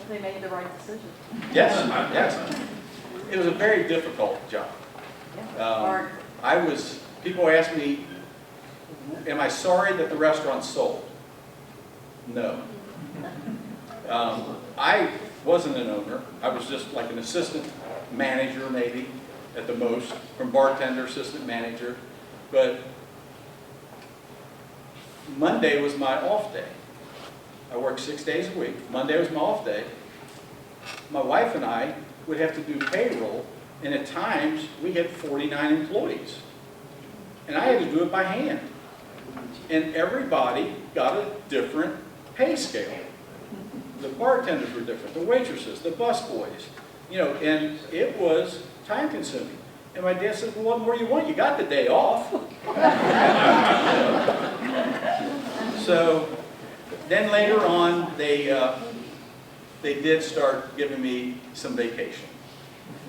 They made the right decision. Yes, yes. It was a very difficult job. Hard. People ask me, am I sorry that the restaurant sold? No. I wasn't an owner. I was just like an assistant manager maybe at the most, from bartender, assistant manager. But Monday was my off day. I worked 6 days a week. Monday was my off day. My wife and I would have to do payroll, and at times we had 49 employees. And I had to do it by hand. And everybody got a different pay scale. The bartenders were different, the waitresses, the busboys, and it was time consuming. And my dad said, well, what more do you want? You got the day off. So then later on, they did start giving me some vacation.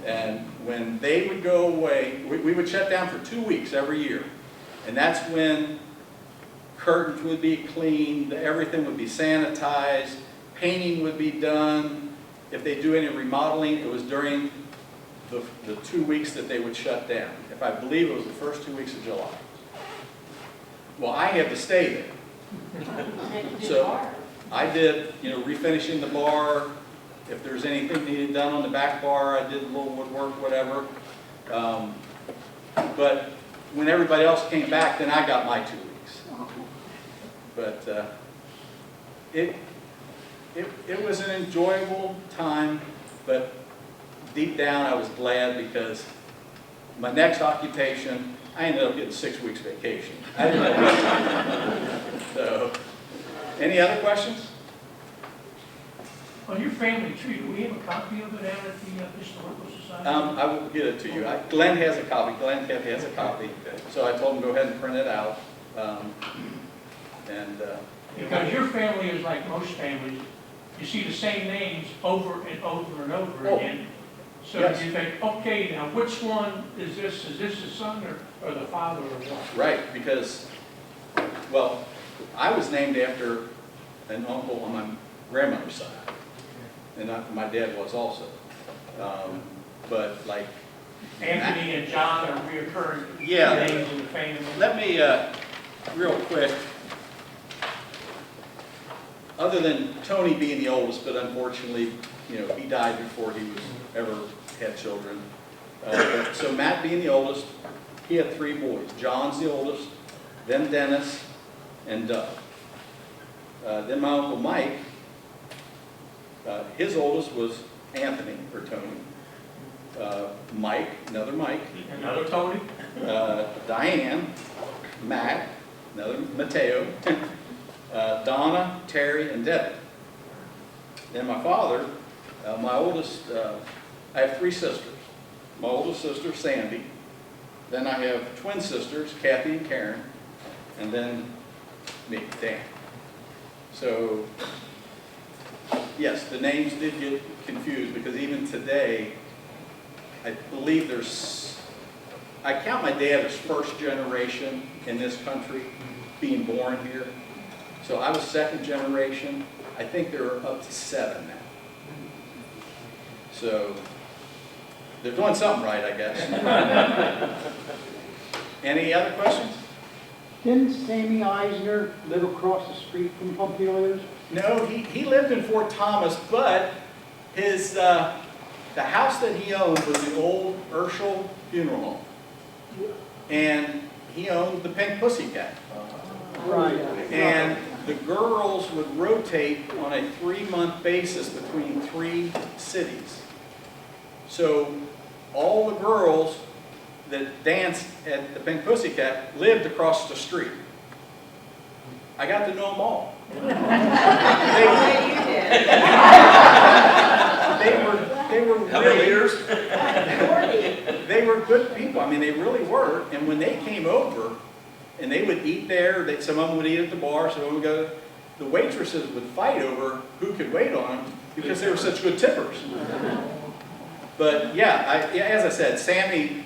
And when they would go away, we would shut down for 2 weeks every year. And that's when curtains would be cleaned, everything would be sanitized, painting would be done. If they do any remodeling, it was during the 2 weeks that they would shut down. If I believe it was the first 2 weeks of July. Well, I had to stay there. So I did, refinishing the bar. If there's anything needed done on the back bar, I did a little woodwork, whatever. But when everybody else came back, then I got my 2 weeks. But it was an enjoyable time, but deep down I was glad because my next occupation, I ended up getting 6 weeks vacation. I didn't know. So, any other questions? On your family tree, do we have a copy of it out at the Historical Society? I will get it to you. Glenn has a copy. Glenn Kev has a copy. So I told him go ahead and print it out. Because your family is like most families. You see the same names over and over and over again. So yes. You think, okay, now which one is this? Is this the son or the father or what? Right, because, well, I was named after an uncle on my grandmother's side. And my dad was also. But like... Anthony and John are reoccurring Yeah. names in the family. Let me, real quick, other than Tony being the oldest, but unfortunately, you know, he died before he was ever had children. So Matt being the oldest, he had 3 boys. John's the oldest, then Dennis, and Doug. Then my Uncle Mike, his oldest was Anthony, or Tony. Mike, another Mike. Another Tony? Diane, Matt, another Mateo, Donna, Terry, and Debbie. Then my father, my oldest, I have 3 sisters. My oldest sister, Sandy. Then I have twin sisters, Kathy and Karen. And then me, Dan. So, yes, the names did get confused because even today, I believe I count my dad as first generation in this country, being born here. So I was 2nd generation. I think there are up to 7 now. So they're doing something right, I guess. Any other questions? Didn't Sammy Eisner live across the street from Pompilio's? No, he lived in Fort Thomas, but his the house that he owned was the old Urschel funeral home. And he owned the Pink Pussycat. Right. And the girls would rotate on a 3-month basis between 3 cities. So all the girls that danced at the Pink Pussycat lived across the street. I got to know them all. They were How many really, years? they were good people. I mean, they really were. And when they came over, and they would eat there, some of them would eat at the bar, some of them would go, the waitresses would fight over who could wait on them because they were such good tippers. But yeah, as I said, Sammy,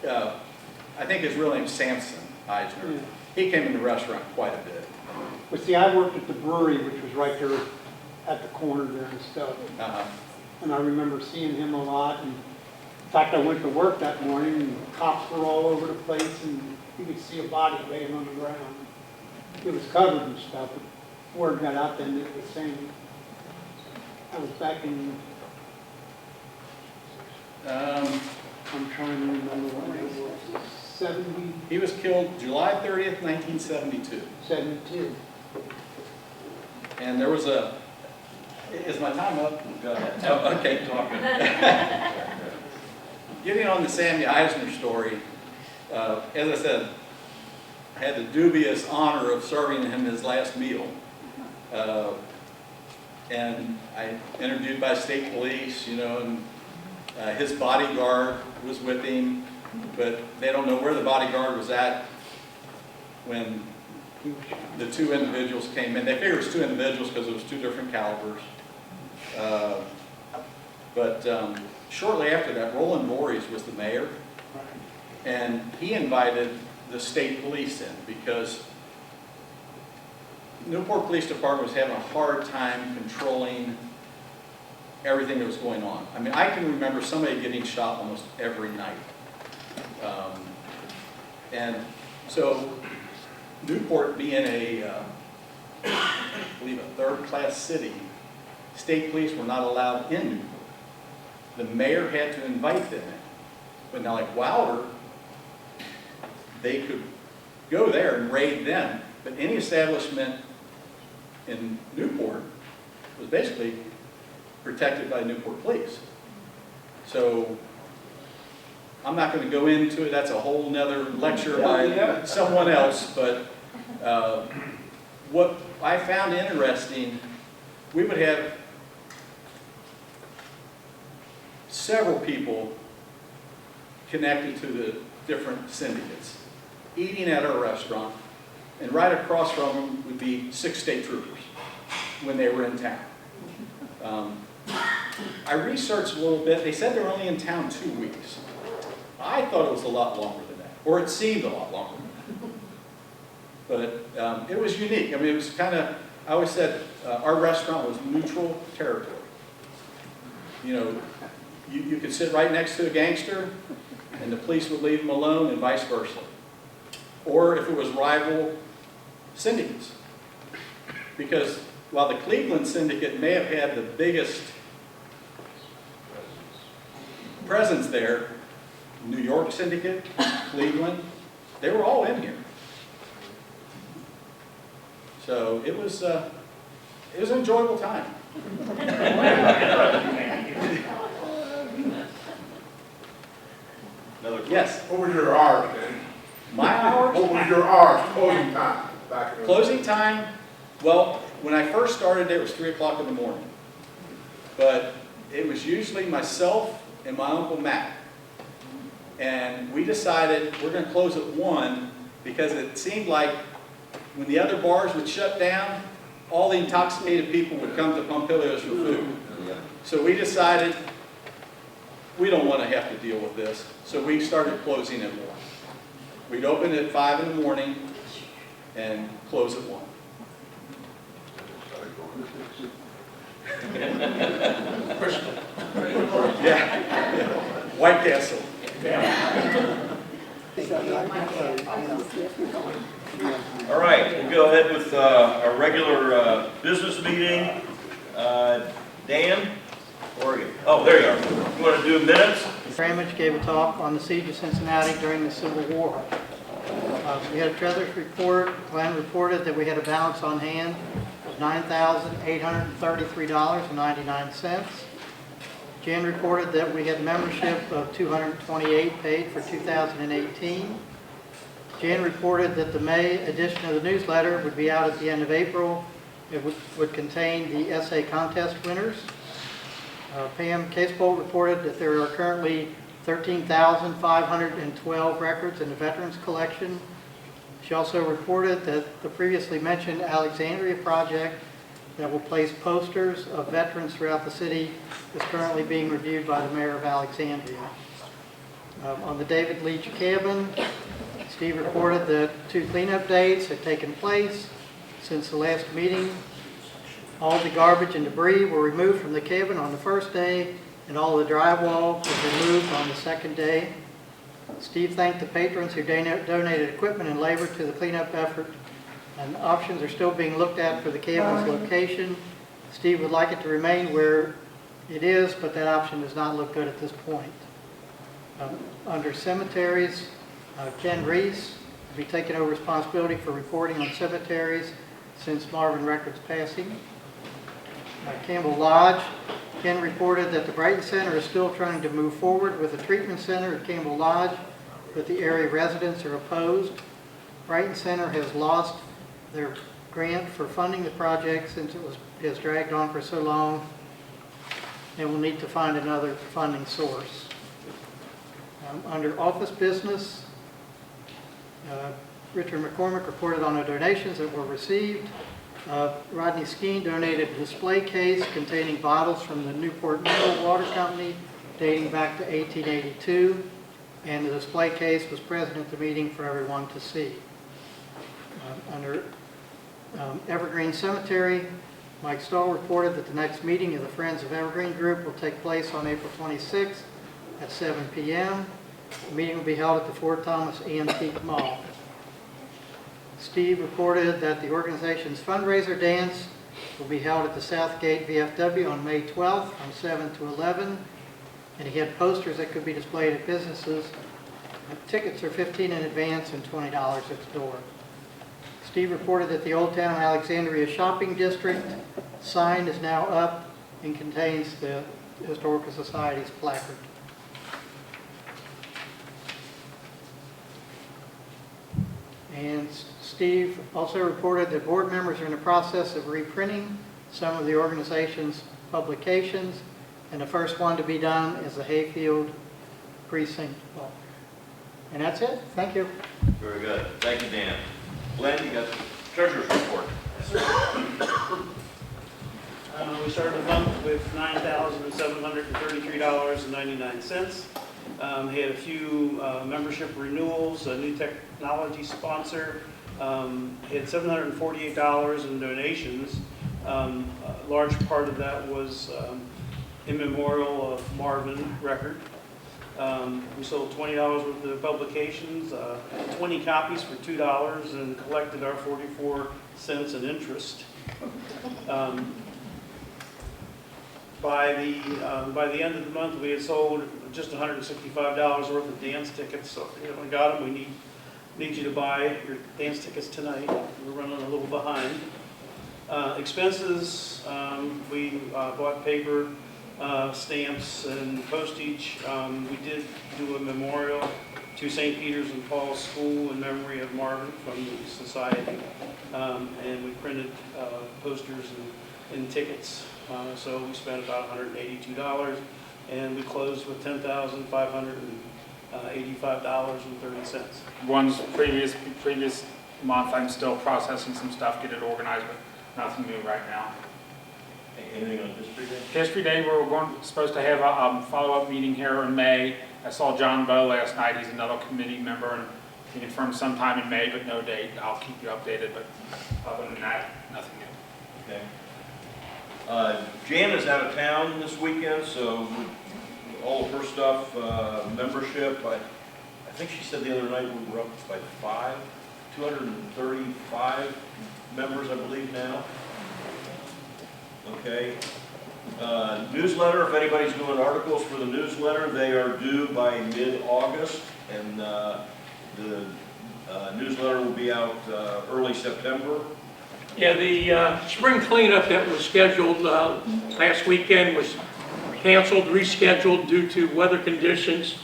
I think his real name is Samson Eisner. Yeah. He came in the restaurant quite a bit. But see, I worked at the brewery, which was right there at the corner there and stuff. And I remember seeing him a lot. And in fact, I went to work that morning and cops were all over the place and you could see a body laying on the ground. It was covered and stuff, but word got out then that it was Sammy. I was back in, I'm trying to remember when it was, 70, He was killed July 30th, 1972. 72. And there was is my time up? Go ahead. Oh, okay. Talking. Getting on the Sammy Eisner story, as I said, I had the dubious honor of serving him his last meal. And I interviewed by state police, you know, and his bodyguard was with him, but they don't know where the bodyguard was at when the 2 individuals came in. They figured it was 2 individuals because it was 2 different calibers. But shortly after that, Roland Voorhees was the mayor, and he invited the state police in because Newport Police Department was having a hard time controlling everything that was going on. I mean, I can remember somebody getting shot almost every night. And so Newport being I believe a 3rd-class city, state police were not allowed in Newport. The mayor had to invite them in. But now like Wilder, they could go there and raid them, but any establishment in Newport was basically protected by Newport Police. So I'm not going to go into it. That's a whole nother lecture by someone else. But what I found interesting, we would have several people connected to the different syndicates eating at our restaurant, and right across from them would be 6 state troopers when they were in town. I researched a little bit. They said they were only in town 2 weeks. I thought it was a lot longer than that, or it seemed a lot longer than that. But it was unique. I mean, it was kind of, I always said our restaurant was neutral territory. You know, you could sit right next to a gangster and the police would leave them alone, and vice versa. Or if it was rival syndicates. Because while the Cleveland syndicate may have had the biggest presence there, New York syndicate, Cleveland, they were all in here. So it was an enjoyable time. Another question? Yes, What was your hours, man? my hours, What was your hours, closing time back in the? closing time, well, when I first started, it was 3 o'clock in the morning. But it was usually myself and my Uncle Matt. And we decided we're going to close at 1 because it seemed like when the other bars would shut down, all the intoxicated people would come to Pompilio's for food. So we decided we don't want to have to deal with this. So we started closing at 1. We'd open at 5 in the morning and close at 1. Yeah. White Castle. All right, we'll go ahead with our regular business meeting. Dan, where are you? Oh, there you are. You want to do minutes? Ramage gave a talk on the siege of Cincinnati during the Civil War. We had a treasurer's report. Glenn reported that we had a balance on hand of $9,833.99. Jan reported that we had membership of 228 paid for 2018. Jan reported that the May edition of the newsletter would be out at the end of April. It would contain the essay contest winners. Pam Casebolt reported that there are currently 13,512 records in the Veterans Collection. She also reported that the previously mentioned Alexandria project that will place posters of veterans throughout the city is currently being reviewed by the mayor of Alexandria. On the David Leach cabin, Steve reported that 2 cleanup days had taken place since the last meeting. All the garbage and debris were removed from the cabin on the first day, and all the drywall was removed on the second day. Steve thanked the patrons who donated equipment and labor to the cleanup effort, and options are still being looked at for the cabin's location. Steve would like it to remain where it is, but that option does not look good at this point. Under cemeteries, Ken Reese will be taking over responsibility for reporting on cemeteries since Marvin Record's passing. Campbell Lodge, Ken reported that the Brighton Center is still trying to move forward with a treatment center at Campbell Lodge, but the area residents are opposed. Brighton Center has lost their grant for funding the project since it has dragged on for so long, and will need to find another funding source. Under office business, Richard McCormick reported on the donations that were received. Rodney Skeen donated a display case containing bottles from the Newport Mineral Water Company dating back to 1882, and the display case was present at the meeting for everyone to see. Under Evergreen Cemetery, Mike Stahl reported that the next meeting of the Friends of Evergreen Group will take place on April 26th at 7 p.m. The meeting will be held at the Fort Thomas Antique Mall. Steve reported that the organization's fundraiser dance will be held at the Southgate VFW on May 12th from 7 to 11, and he had posters that could be displayed at businesses. Tickets are $15 in advance and $20 at the door. Steve reported that the Old Town Alexandria Shopping District sign is now up and contains the Historical Society's placard. And Steve also reported that board members are in the process of reprinting some of the organization's publications, and the first one to be done is the Hayfield Precinct book. And that's it. Thank you. Very good. Thank you, Dan. Glenn, you got the treasurer's report. We started the month with $9,733.99. He had a few membership renewals, a new technology sponsor. He had $748 in donations. A large part of that was in memorial of Marvin Record. We sold $20 worth of publications, 20 copies for $2, and collected our 44 cents in interest. By the end of the month, we had sold just $165 worth of dance tickets, so if you haven't got them, we need you to buy your dance tickets tonight. We're running a little behind. Expenses, we bought paper, stamps, and postage. We did do a memorial to St. Peter's and Paul's School in memory of Marvin from the society. And we printed posters and tickets. So we spent about $182, and we closed with $10,585.30. One's previous month, I'm still processing some stuff, get it organized, but nothing new right now. Anything on History Day? History Day, supposed to have a follow-up meeting here in May. I saw John Bowe last night. He's another committee member, and he confirmed sometime in May, but no date. I'll keep you updated, but other than that, nothing new. Okay. Jan is out of town this weekend, so all of her stuff, membership, I think she said the other night we were up by 235 members, I believe now. Okay. Newsletter, if anybody's doing articles for the newsletter, they are due by mid-August, and the newsletter will be out early September. Yeah, the spring cleanup that was scheduled last weekend was canceled, rescheduled due to weather conditions,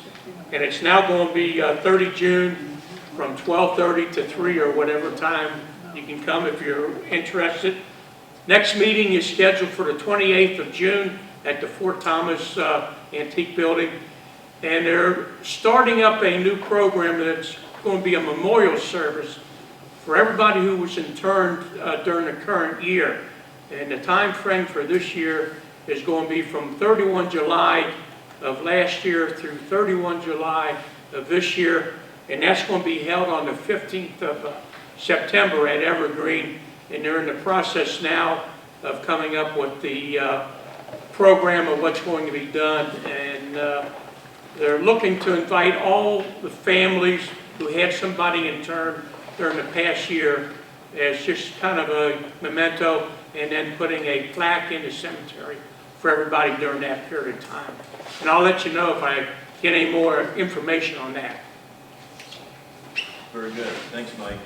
and it's now going to be 30 June from 12:30 to 3 or whatever time you can come if you're interested. Next meeting is scheduled for the 28th of June at the Fort Thomas Antique Building, and they're starting up a new program that's going to be a memorial service for everybody who was interned during the current year. And the time frame for this year is going to be from 31 July of last year through 31 July of this year. And that's going to be held on the 15th of September at Evergreen. And they're in the process now of coming up with the program of what's going to be done. And they're looking to invite all the families who had somebody interned during the past year as just kind of a memento, and then putting a plaque in the cemetery for everybody during that period of time. And I'll let you know if I get any more information on that. Very good. Thanks, Mike.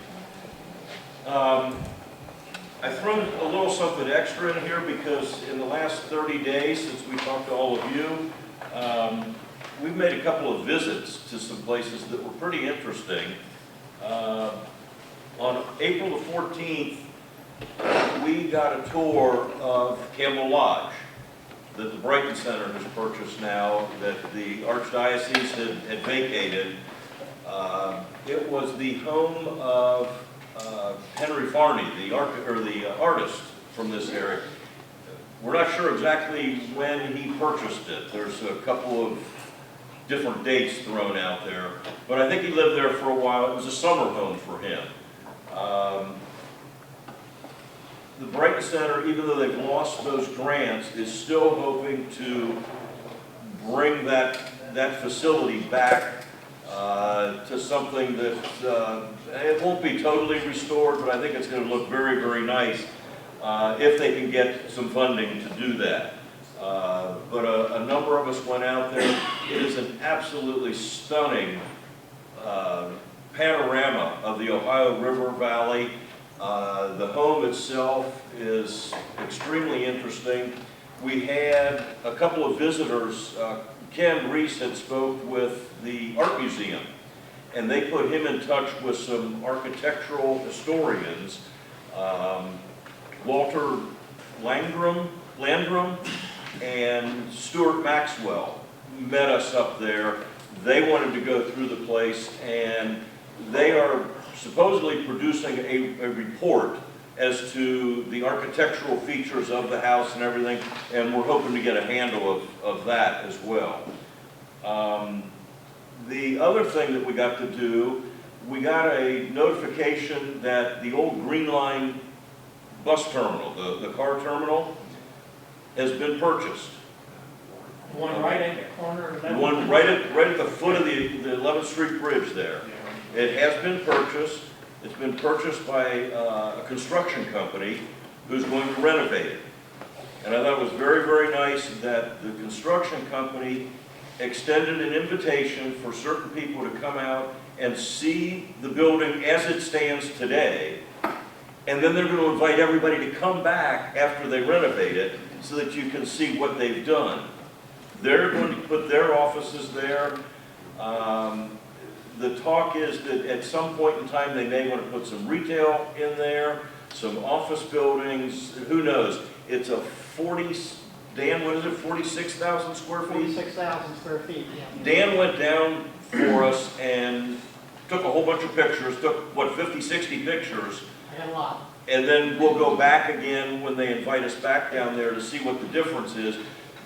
I thrown a little something extra in here because in the last 30 days since we talked to all of you, we've made a couple of visits to some places that were pretty interesting. On April the 14th, we got a tour of Campbell Lodge that the Brighton Center has purchased now, that the Archdiocese had vacated. It was the home of Henry Farney, the artist from this area. We're not sure exactly when he purchased it. There's a couple of different dates thrown out there, but I think he lived there for a while. It was a summer home for him. The Brighton Center, even though they've lost those grants, is still hoping to bring that facility back to something that it won't be totally restored, but I think it's going to look very, very nice if they can get some funding to do that. But a number of us went out there. It is an absolutely stunning panorama of the Ohio River Valley. The home itself is extremely interesting. We had a couple of visitors. Ken Reese had spoke with the Art Museum, and they put him in touch with some architectural historians. Walter Landrum and Stuart Maxwell met us up there. They wanted to go through the place, and they are supposedly producing a report as to the architectural features of the house and everything, and we're hoping to get a handle of that as well. The other thing that we got to do, we got a notification that the old Green Line bus terminal, the car terminal, has been purchased. One right at the corner of 11th. One right at the foot of the 11th Street Bridge there. It has been purchased. It's been purchased by a construction company who's going to renovate it. And I thought it was very, very nice that the construction company extended an invitation for certain people to come out and see the building as it stands today. And then they're going to invite everybody to come back after they renovate it so that you can see what they've done. They're going to put their offices there. The talk is that at some point in time they may want to put some retail in there, some office buildings, who knows? It's a 40, Dan, what is it, 46,000 square feet? 46,000 square feet, yeah. Dan went down for us and took a whole bunch of pictures, took, what, 50, 60 pictures. I had a lot. And then we'll go back again when they invite us back down there to see what the difference is.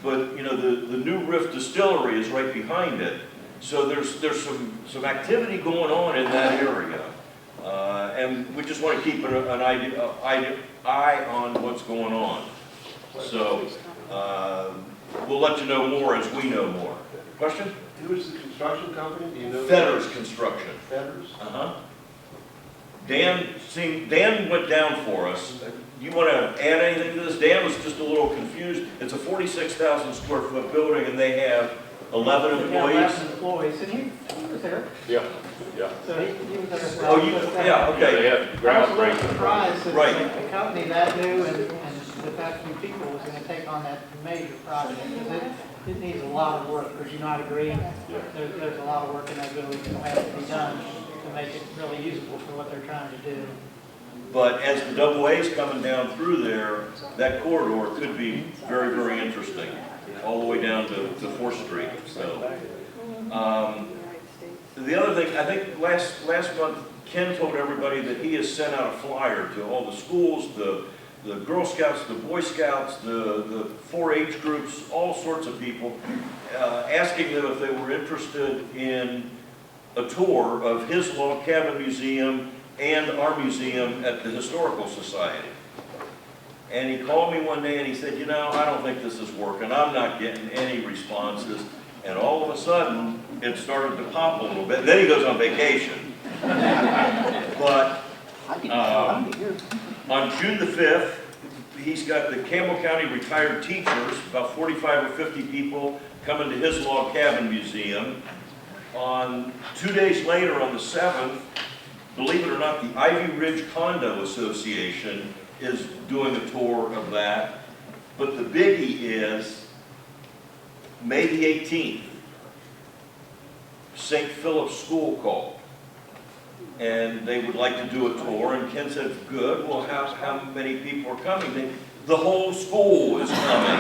But, you know, the new Riff Distillery is right behind it. So there's some activity going on in that area. And we just want to keep an eye on what's going on. So we'll let you know more as we know more. Question? Who is the construction company? Do you know? Fetters Construction. Fetters? Uh-huh. Dan went down for us. You want to add anything to this? Dan was just a little confused. It's a 46,000 square foot building and they have 11 They employees. had 11 employees, and he was there. Yeah, yeah. So he was there as Oh, well. you, But, yeah, They okay. have I was a little groundbreaking. surprised that Right. a company that new and with that few people was going to take on that major project, because it needs a lot of work, because you know, I agree, there's a lot of work in that building that has to be done to make it really usable for what they're trying to do. But as the double A's coming down through there, that corridor could be very, very interesting, all the way down to 4th Street. So, the other thing, I think last month, Ken told everybody that he has sent out a flyer to all the schools, the Girl Scouts, the Boy Scouts, the 4-H groups, all sorts of people, asking them if they were interested in a tour of his log cabin museum and our museum at the Historical Society. And he called me one day and he said, you know, I don't think this is working. I'm not getting any responses. And all of a sudden, it started to pop a little bit. Then he goes on vacation. But on June the 5th, he's got the Campbell County retired teachers, about 45 or 50 people, coming to his log cabin museum. On 2 days later, on the 7th, believe it or not, the Ivy Ridge Condo Association is doing a tour of that. But the biggie is May the 18th, St. Philip's School called. And they would like to do a tour, and Ken said, good, well, how many people are coming? The whole school is coming.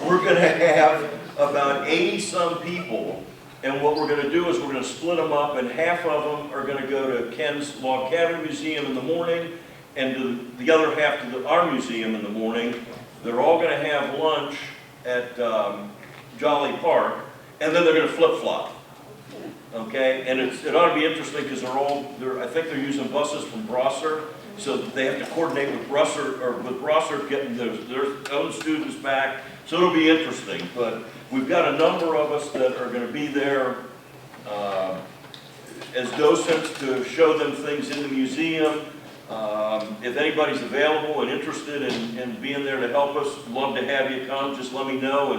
We're going to have about 80-some people, and what we're going to do is we're going to split them up, and half of them are going to go to Ken's Log Cabin Museum in the morning, and the other half to our museum in the morning. They're all going to have lunch at Jolly Park, and then they're going to flip-flop. Okay, and it ought to be interesting because I think they're using buses from Brosser, so they have to coordinate with Brosser getting their own students back. So it'll be interesting. But we've got a number of us that are going to be there as docents to show them things in the museum. If anybody's available and interested in being there to help us, love to have you come. Just let me know,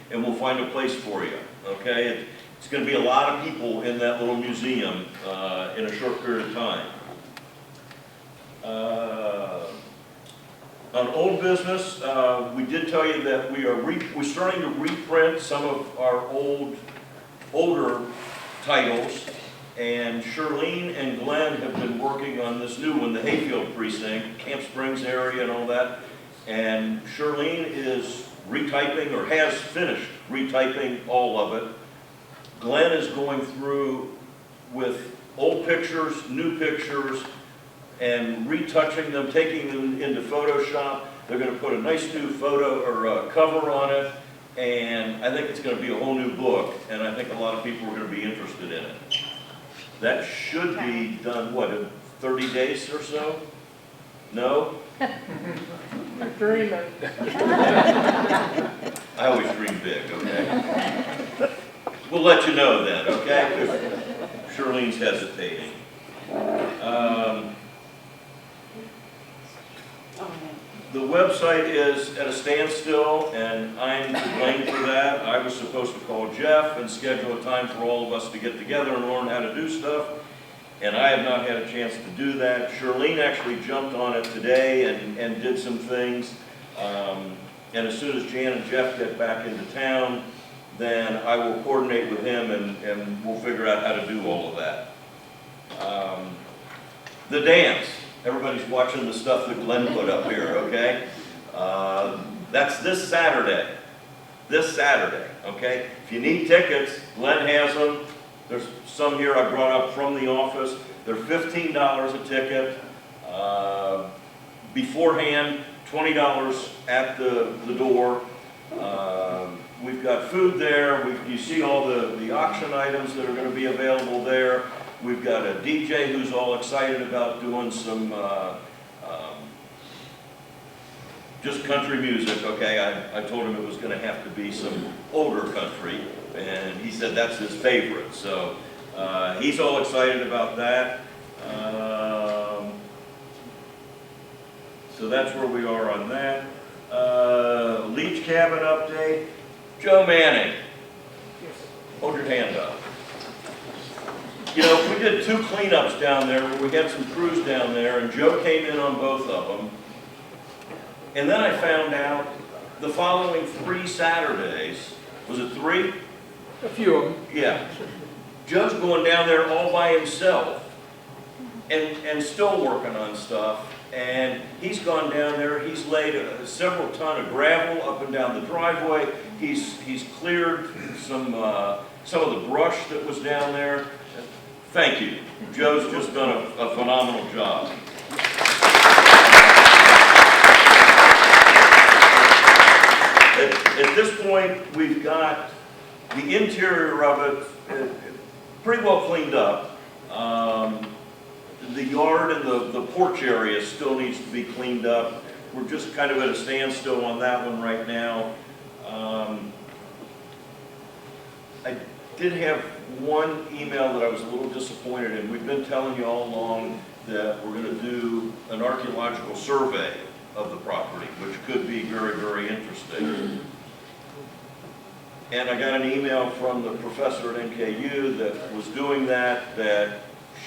and we'll find a place for you. Okay. It's going to be a lot of people in that little museum in a short period of time. On old business, we did tell you that we're starting to reprint some of our older titles, and Shirlene and Glenn have been working on this new one, the Hayfield Precinct, Camp Springs area and all that. And Shirlene is retyping, or has finished retyping all of it. Glenn is going through with old pictures, new pictures, and retouching them, taking them into Photoshop. They're going to put a nice new photo or cover on it, and I think it's going to be a whole new book, and I think a lot of people are going to be interested in it. That should be done, what, in 30 days or so? No? You're dreaming. I always dream big, okay? We'll let you know then, okay? If Shirlene's hesitating. The website is at a standstill, and I'm to blame for that. I was supposed to call Jeff and schedule a time for all of us to get together and learn how to do stuff, and I have not had a chance to do that. Charlene actually jumped on it today and did some things, and as soon as Jan and Jeff get back into town, then I will coordinate with him and we'll figure out how to do all of that. The dance. Everybody's watching the stuff that Glenn put up here, okay? That's this Saturday. This Saturday, okay? If you need tickets, Glenn has them. There's some here I brought up from the office. They're $15 a ticket. Beforehand, $20 at the door. We've got food there. You see all the auction items that are going to be available there. We've got a DJ who's all excited about doing some just country music, okay? I told him it was going to have to be some older country, and he said that's his favorite. So he's all excited about that. So that's where we are on that. Leach cabin update. Joe Manning, hold your hand up. You know, we did 2 cleanups down there where we had some crews down there, and Joe came in on both of them. And then I found out the following 3 Saturdays, was it 3? A few of them. Yeah. Joe's going down there all by himself and still working on stuff. And he's gone down there, he's laid several ton of gravel up and down the driveway. He's cleared some of the brush that was down there. Thank you. Joe's just done a phenomenal job. At this point, we've got the interior of it pretty well cleaned up. The yard and the porch area still needs to be cleaned up. We're just kind of at a standstill on that one right now. I did have one email that I was a little disappointed in. We've been telling you all along that we're going to do an archaeological survey of the property, which could be very, very interesting. And I got an email from the professor at NKU that was doing that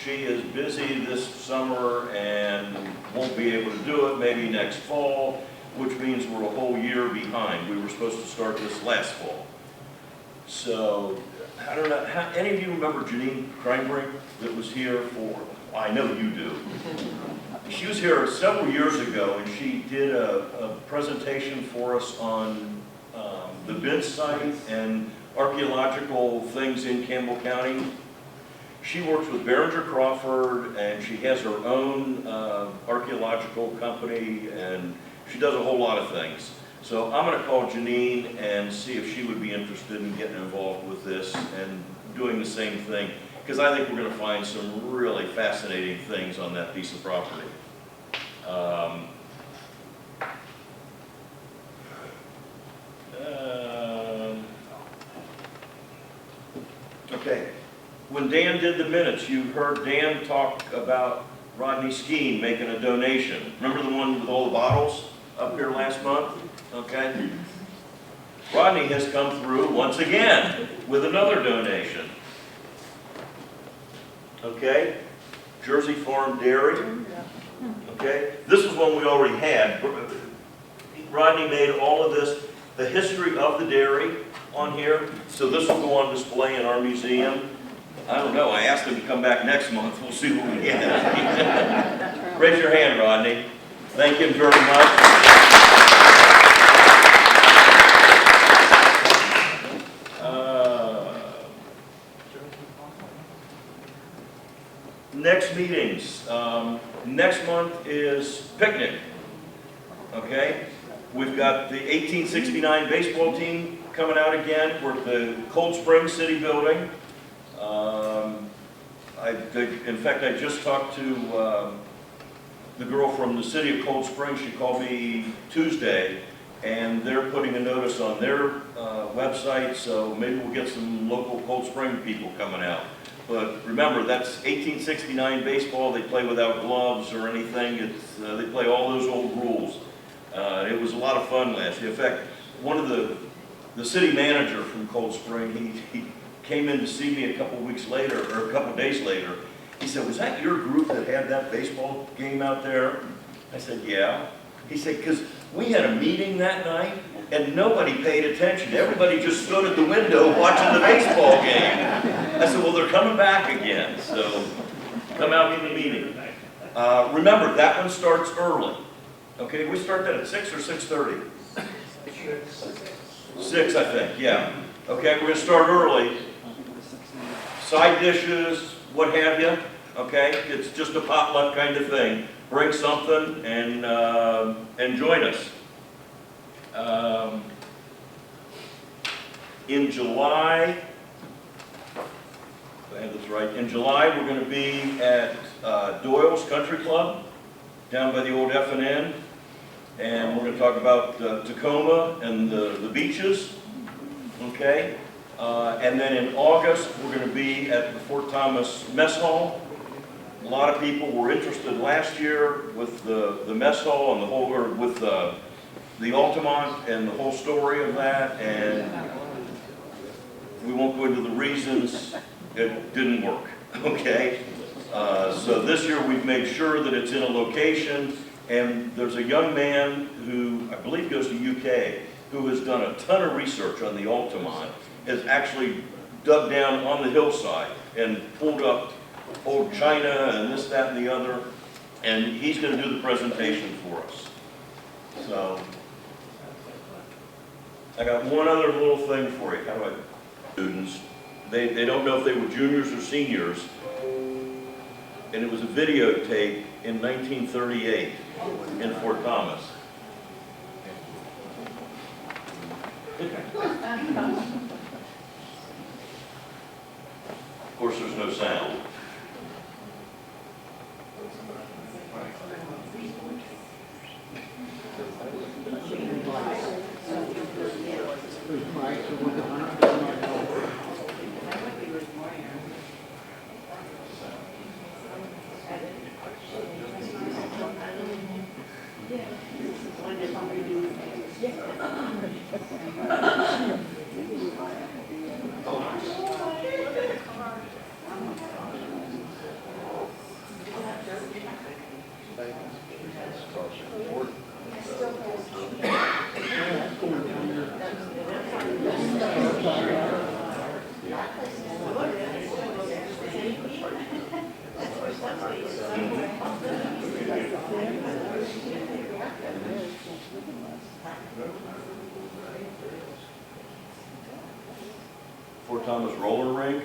she is busy this summer and won't be able to do it maybe next fall, which means we're a whole year behind. We were supposed to start this last fall. So, I don't know, any of you remember Janine Kreinbrink that was here for, well, I know you do. She was here several years ago and she did a presentation for us on the Bid site and archaeological things in Campbell County. She works with Behringer Crawford, and she has her own archaeological company, and she does a whole lot of things. So I'm going to call Janine and see if she would be interested in getting involved with this and doing the same thing, because I think we're going to find some really fascinating things on that piece of property. Okay. When Dan did the minutes, you heard Dan talk about Rodney Skeen making a donation. Remember the one with all the bottles up here last month? Okay. Rodney has come through once again with another donation. Okay. Jersey Farm Dairy. Okay. This is one we already had. Rodney made all of this, the history of the dairy on here. So this will go on display in our museum. I don't know, I asked him to come back next month, we'll see what we get. Raise your hand, Rodney. Thank him very much. Next meetings. Next month is picnic. Okay? We've got the 1869 baseball team coming out again. We're at the Cold Spring City Building. In fact, I just talked to the girl from the city of Cold Spring. She called me Tuesday, and they're putting a notice on their website, so maybe we'll get some local Cold Spring people coming out. But remember, that's 1869 baseball. They play without gloves or anything. They play all those old rules. It was a lot of fun last year. In fact, one of the city manager from Cold Spring, he came in to see me a couple weeks later, or a couple days later. He said, "Was that your group that had that baseball game out there?" I said, "Yeah." He said, "Because we had a meeting that night and nobody paid attention. Everybody just stood at the window watching the baseball game." I said, "Well, they're coming back again, so come out to the meeting." Remember, that one starts early. Okay, we start that at 6 or 6:30? 6, I think, yeah. Okay, we're going to start early. Side dishes, what have you. Okay, it's just a potluck kind of thing. Bring something and join us. In July, if I have this right, in July we're going to be at Doyle's Country Club down by the old F&N, and we're going to talk about Tacoma and the beaches. Okay, and then in August we're going to be at the Fort Thomas Mess Hall. A lot of people were interested last year with the mess hall and the whole, or with the Altamont and the whole story of that, and we won't go into the reasons it didn't work, okay? So this year we've made sure that it's in a location, and there's a young man who I believe goes to UK who has done a ton of research on the Altamont, has actually dug down on the hillside and pulled up old China and this, that, and the other, and he's going to do the presentation for us. So, I got one other little thing for you. How do I, students, they don't know if they were juniors or seniors, and it was a videotape in 1938 in Fort Thomas. Of course, there's no sound. Fort Thomas roller rink.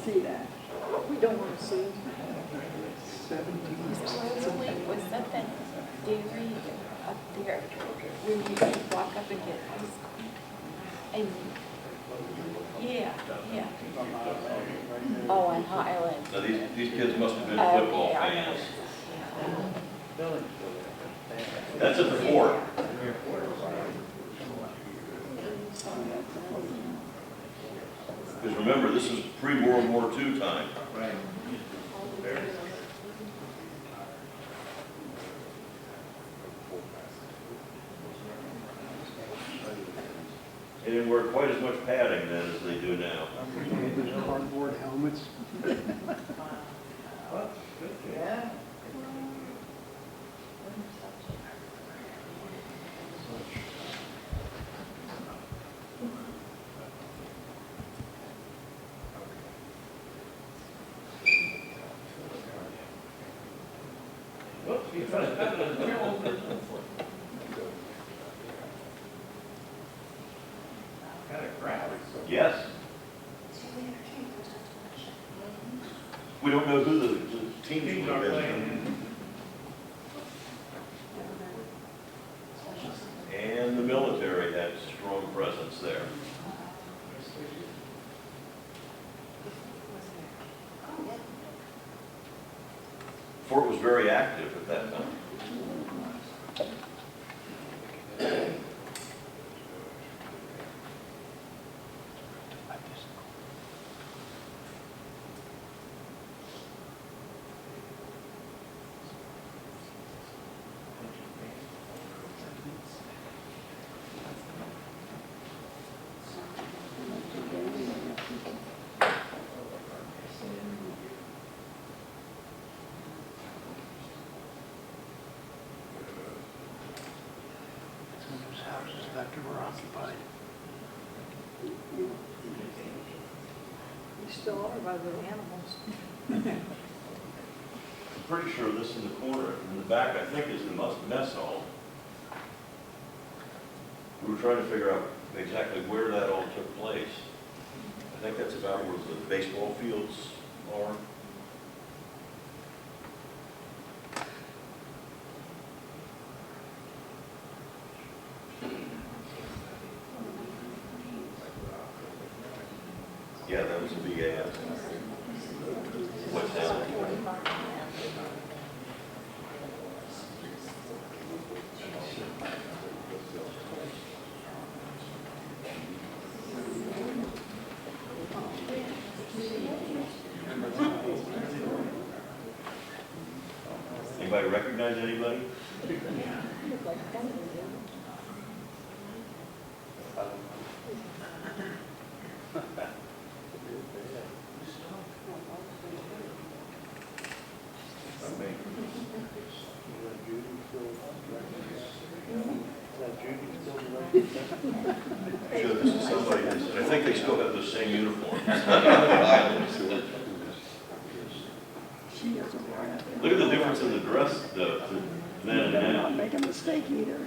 See that. We don't want to see. Was that dairy up there where you walk up and get ice cream? And yeah. Oh, on Highland. So these kids must have been Oh, football yeah, I fans. know. That's at the fort. Because remember, this is pre-World War II time. Right. They didn't wear quite as much padding then as they do now. Cardboard helmets. Yeah. Got a crowd. Yes? We don't know who the teams Teams will are be. playing. And the military had strong presence there. Fort was very active at that time. Houses back there were occupied. You still are by the animals. I'm pretty sure this in the corner, in the back, I think is the mess hall. We were trying to figure out exactly where that all took place. I think that's about where the baseball fields are. Yeah, that was a VAS. What's that? Anybody recognize anybody? Sure, this is somebody, and I think they still have the same uniform. Look at the difference in the dress, then and now. Make a mistake either.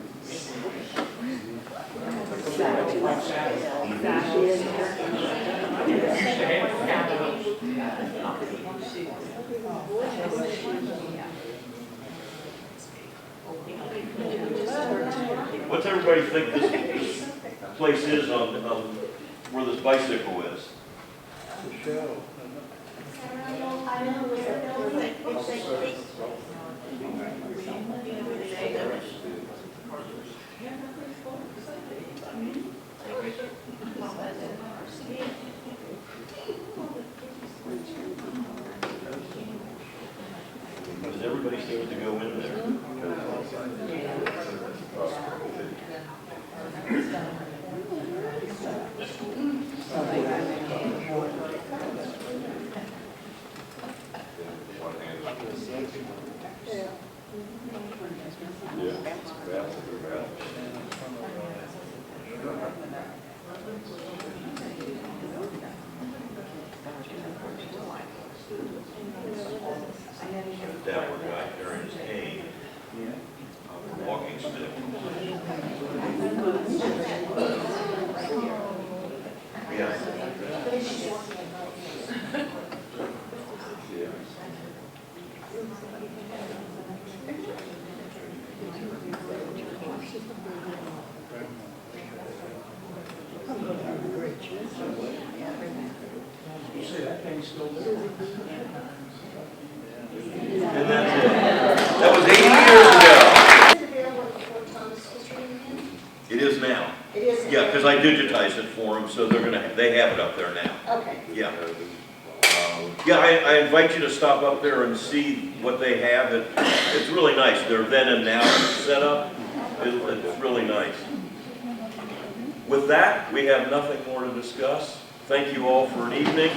What's everybody think this place is on where this bicycle is? The show. Because everybody seems to go in there. Dapper guy carrying his cane, walking stick. Yeah. And that's it. That was 80 years ago. It is now. It is. Yeah, because I digitized it for them, so they have it up there now. Okay. Yeah. Yeah, I invite you to stop up there and see what they have. It's really nice. Their then and now setup. It's really nice. With that, we have nothing more to discuss. Thank you all for an evening.